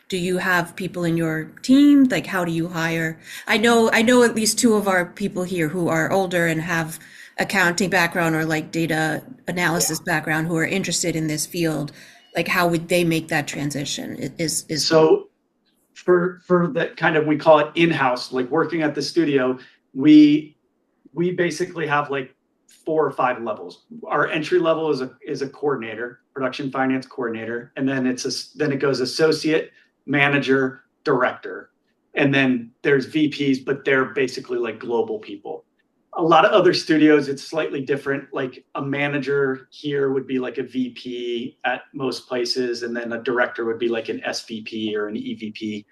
do you have people in your team? Like how do you hire? I know at least two of our people here who are older and have accounting background or like data analysis background who are interested in this field. Like how would they make that transition? So for that kind of, we call it in-house, like working at the studio, we basically have like 4 or 5 levels. Our entry level is a coordinator, production finance coordinator, and then then it goes associate, manager, director, and then there's VPs, but they're basically like global people. A lot of other studios, it's slightly different. Like a manager here would be like a VP at most places, and then a director would be like an SVP or an EVP.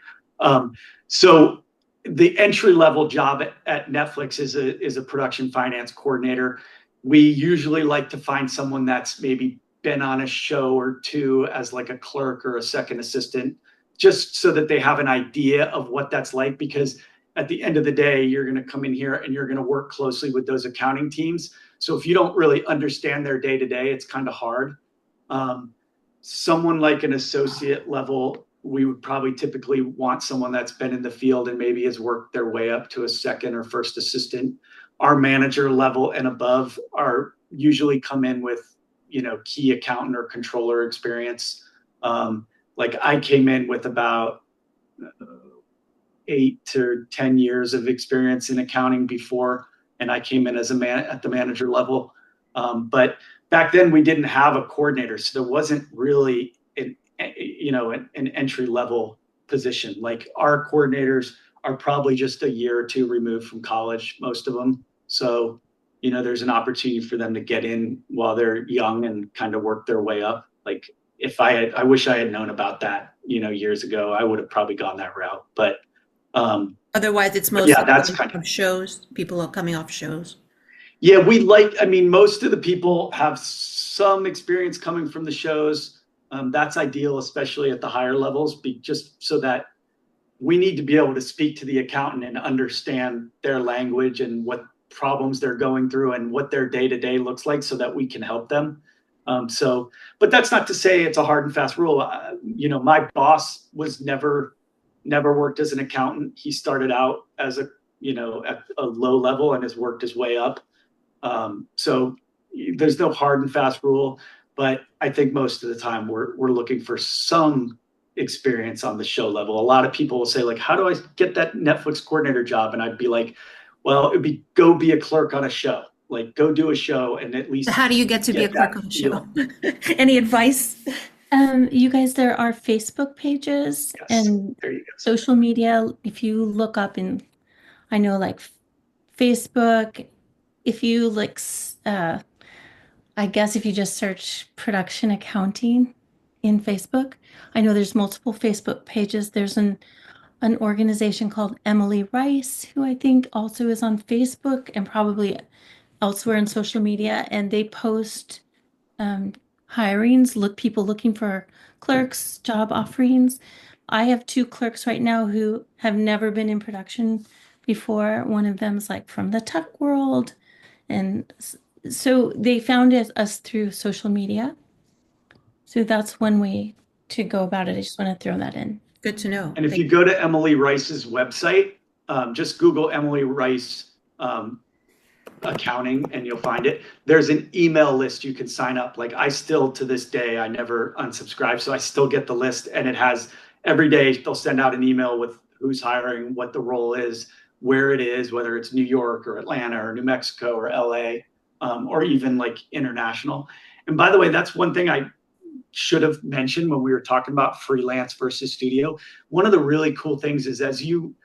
So the entry level job at Netflix is a production finance coordinator. We usually like to find someone that's maybe been on a show or two as like a clerk or a second assistant, just so that they have an idea of what that's like, because at the end of the day, you're going to come in here and you're going to work closely with those accounting teams. So if you don't really understand their day to day, it's kind of hard. Someone like an associate level, we would probably typically want someone that's been in the field and maybe has worked their way up to a second or first assistant. Our manager level and above are usually come in with, key accountant or controller experience. Like I came in with about 8 to 10 years of experience in accounting before, and I came in as at the manager level. But back then we didn't have a coordinator, so there wasn't really an entry level position. Like our coordinators are probably just a year or two removed from college, most of them. So, there's an opportunity for them to get in while they're young and kind of work their way up. Like I wish I had known about that, years ago. I would have probably gone that route. But otherwise it's mostly that's kind of shows, people are coming off shows. Yeah, most of the people have some experience coming from the shows. That's ideal, especially at the higher levels, just so that we need to be able to speak to the accountant and understand their language and what problems they're going through and what their day-to-day looks like so that we can help them. But that's not to say it's a hard and fast rule. My boss was never worked as an accountant. He started out as at a low level and has worked his way up. So there's no hard and fast rule, but I think most of the time we're looking for some experience on the show level. A lot of people will say like, how do I get that Netflix coordinator job? And I'd be like, well, it'd be go be a clerk on a show. Like go do a show and at least. How do you get to be a clerk on a show? Any advice? You guys, there are Facebook pages and social media. If you look up I know like Facebook, if you like, I guess if you just search production accounting in Facebook, I know there's multiple Facebook pages. There's an organization called Emily Rice, who I think also is on Facebook and probably elsewhere in social media, and they post hirings, people looking for clerks, job offerings. I have two clerks right now who have never been in production before. One of them's like from the tech world, and so they found us through social media. So that's one way to go about it. I just want to throw that in. Good to know. And if Thank you go to Emily Rice's website, just Google Emily Rice accounting and you'll find it. There's an email list you can sign up. Like I still, to this day, I never unsubscribe. So I still get the list, and it has every day they'll send out an email with who's hiring, what the role is, where it is, whether it's New York or Atlanta or New Mexico or LA, or even like international. And by the way, that's one thing I should have mentioned when we were talking about freelance versus studio. One of the really cool things is as you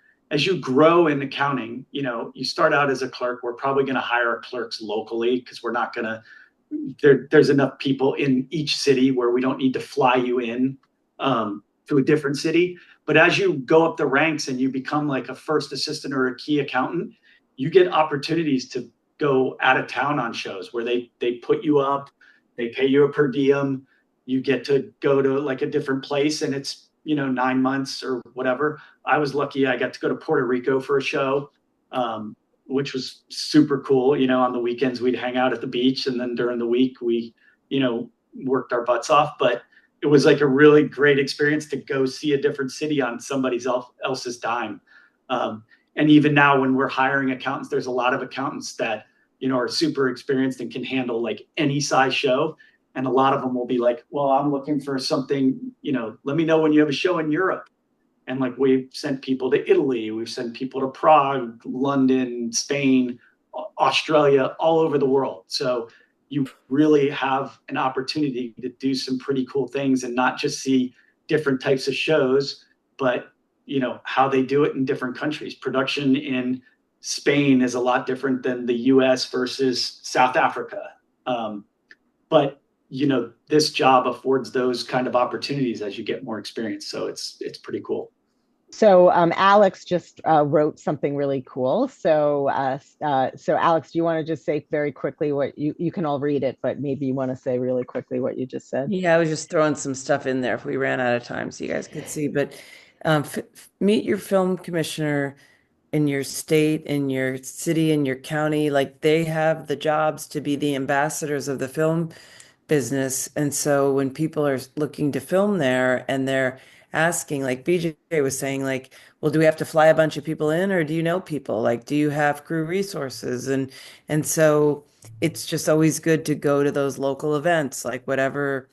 grow in accounting, you start out as a clerk. We're probably going to hire clerks locally because we're not going to, there's enough people in each city where we don't need to fly you in to a different city. But as you go up the ranks and you become like a first assistant or a key accountant, you get opportunities to go out of town on shows where they put you up, they pay you a per diem, you get to go to like a different place, and it's 9 months or whatever. I was lucky I got to go to Puerto Rico for a show, which was super cool. On the weekends we'd hang out at the beach, and then during the week we worked our butts off. But it was like a really great experience to go see a different city on somebody else's dime. And even now when we're hiring accountants, there's a lot of accountants that are super experienced and can handle like any size show. And a lot of them will be like, well, I'm looking for something, let me know when you have a show in Europe. And like we've sent people to Italy, we've sent people to Prague, London, Spain, Australia, all over the world. So you really have an opportunity to do some pretty cool things and not just see different types of shows, but how they do it in different countries. Production in Spain is a lot different than the US versus South Africa. But this job affords those kind of opportunities as you get more experience. So it's pretty cool. So Alex just wrote something really cool. So Alex, do you want to just say very quickly what you can all read it, but maybe you want to say really quickly what you just said? Yeah, I was just throwing some stuff in there if we ran out of time so you guys could see. But meet your film commissioner in your state, in your city, in your county. Like they have the jobs to be the ambassadors of the film business. And so when people are looking to film there and they're asking, like BJ was saying, like, well, do we have to fly a bunch of people in, or do you know people? Like, do you have crew resources? And so it's just always good to go to those local events, like whatever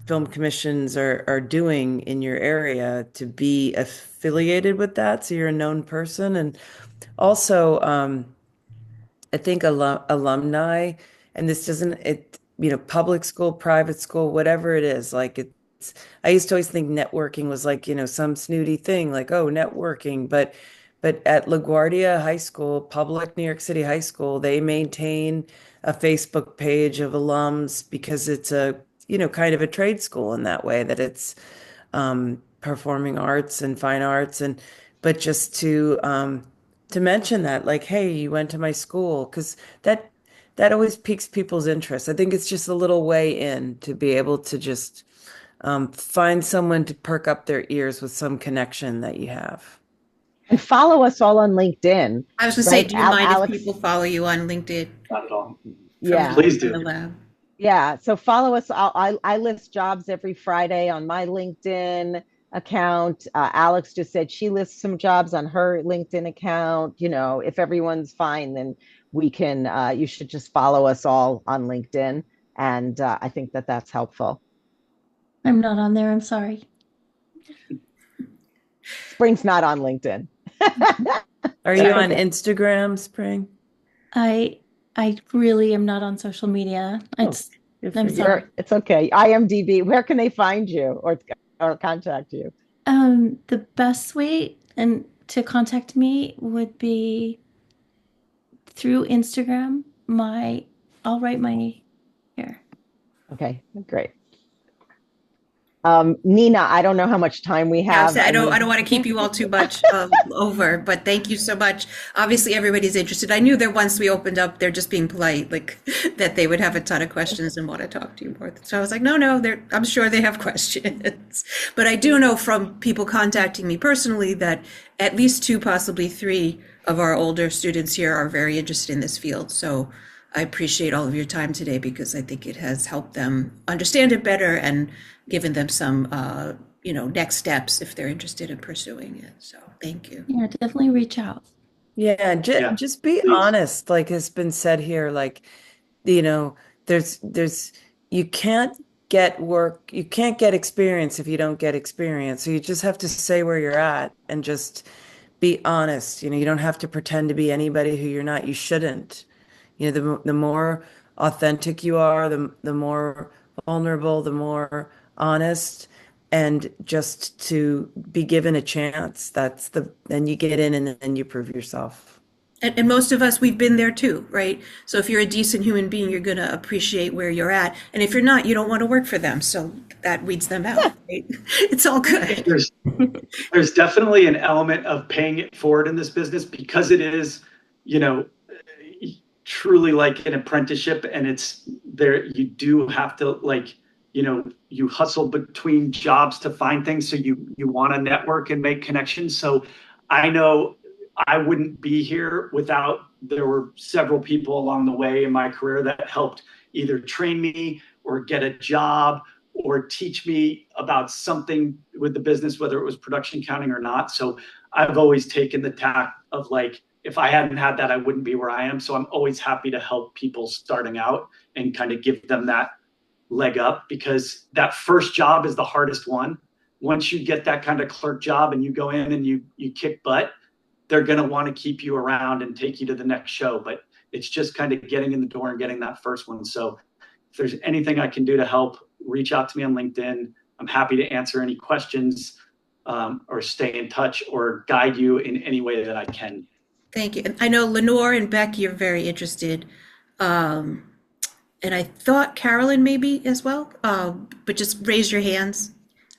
film commissions are doing in your area, to be affiliated with that so you're a known person. And also I think alumni, and this doesn't, public school, private school, whatever it is, like I used to always think networking was like, some snooty thing, like, oh, networking. But at LaGuardia High School, public New York City high school, they maintain a Facebook page of alums because it's a, kind of a trade school in that way, that it's performing arts and fine arts. But just to mention that, like, hey, you went to my school, because that always piques people's interest. I think it's just a little way in to be able to just find someone to perk up their ears with some connection that you have. And follow us all on LinkedIn. I was going to say, right? do you mind Alex, if people follow you on LinkedIn? Not at all. yeah. Please From the do. lab? Yeah, so follow us. I list jobs every Friday on my LinkedIn account. Alex just said she lists some jobs on her LinkedIn account. If everyone's fine, then we can, you should just follow us all on LinkedIn. And I think that that's helpful. I'm not on there. I'm sorry. Spring's not on LinkedIn. Are you on Instagram, Spring? I really am not on social media. I'm sorry. It's okay. IMDb, where can they find you or contact you? The best way and to contact me would be through Instagram. I'll write my here. Okay, great. Nina, I don't know how much time we Yeah, have. I don't want to keep you all too much over, but thank you so much. Obviously, everybody's interested. I knew that once we opened up, they're just being polite, like that they would have a ton of questions and want to talk to you more. So I was like, no, I'm sure they have questions. But I do know from people contacting me personally that at least two, possibly three of our older students here are very interested in this field. So I appreciate all of your time today because I think it has helped them understand it better and given them some, next steps if they're interested in pursuing it. So thank you. Yeah, definitely reach out. Yeah, Yeah, just be please. honest, like has been said here, like, you know, there's you can't get work, you can't get experience if you don't get experience. So you just have to say where you're at and just be honest. You don't have to pretend to be anybody who you're not. You shouldn't. The more authentic you are, the more vulnerable, the more honest, and just to be given a chance. Then you get in and then you prove yourself. And most of us, we've been there too, right? So if you're a decent human being, you're going to appreciate where you're at. And if you're not, you don't want to work for them. So that weeds them out, right? It's all good. There's definitely an element of paying it forward in this business because it is, you know, truly like an apprenticeship, and it's there. You do have to you hustle between jobs to find things. So you want to network and make connections. So I know I wouldn't be here without there were several people along the way in my career that helped either train me or get a job or teach me about something with the business, whether it was production accounting or not. So I've always taken the tack of like, if I hadn't had that, I wouldn't be where I am. So I'm always happy to help people starting out and kind of give them that leg up, because that first job is the hardest one. Once you get that kind of clerk job and you go in and you kick butt, they're going to want to keep you around and take you to the next show. But it's just kind of getting in the door and getting that first one. So if there's anything I can do to help, reach out to me on LinkedIn. I'm happy to answer any questions or stay in touch or guide you in any way that I can. Thank you. And I know Lenore and Becky are very interested. And I thought Carolyn maybe as well, but just raise your hands,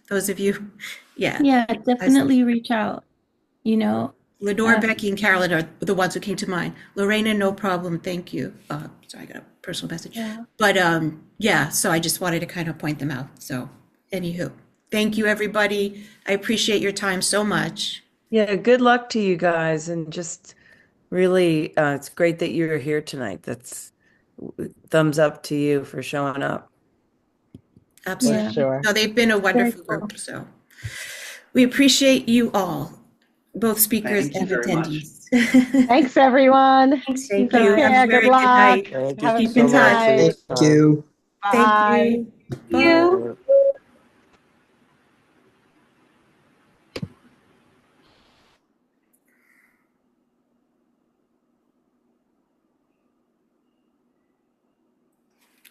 those of you. Yeah. Yeah, definitely reach out. Lenore, Becky, and Carolyn are the ones who came to mind. Lorena, no problem. Thank you. Sorry, I got a personal message. Yeah. But so I just wanted to kind of point them out. So anywho, thank you, everybody. I appreciate your time so much. Yeah, good luck to you guys. And just really, it's great that you're here tonight. That's thumbs up to you for showing up. Absolutely. For sure. No, they've been a wonderful Very cool. group. So we appreciate you all, both speakers Thank you and very much. attendees. Thanks, everyone. Thanks, Thank you you. guys. Have a Care. very Good luck. Thank Have a you Keep so in good touch. much. night. Thank you. Bye. Thank you. You.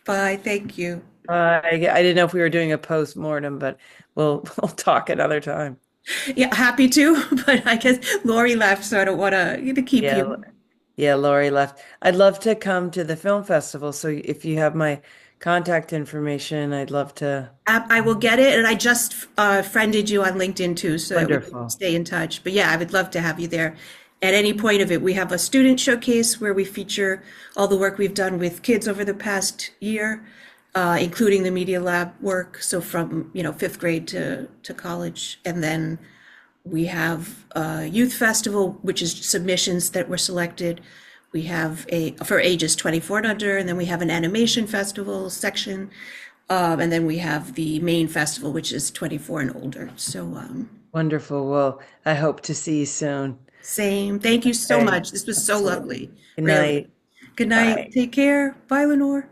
Bye. Thank you. I didn't know if we were doing a post-mortem, but we'll talk another time. Yeah, happy to, but I guess Lori left, so I don't want to keep Yeah, you. yeah, Lori left. I'd love to come to the film festival. So if you have my contact information, I'd love to. I will get it, and I just friended you on LinkedIn too, so that we can Wonderful. stay in touch. But yeah, I would love to have you there at any point of it. We have a student showcase where we feature all the work we've done with kids over the past year, including the Media Lab work. So from fifth grade to college, and then we have a youth festival, which is submissions that were selected. We have for ages 24 and under, and then we have an animation festival section. And then we have the main festival, which is 24 and older. So Wonderful. Well, I hope to see you soon. same. Thank you so Okay. much. This was so lovely. Good Really. night. Good night. Bye. Take care. Bye, Lenore.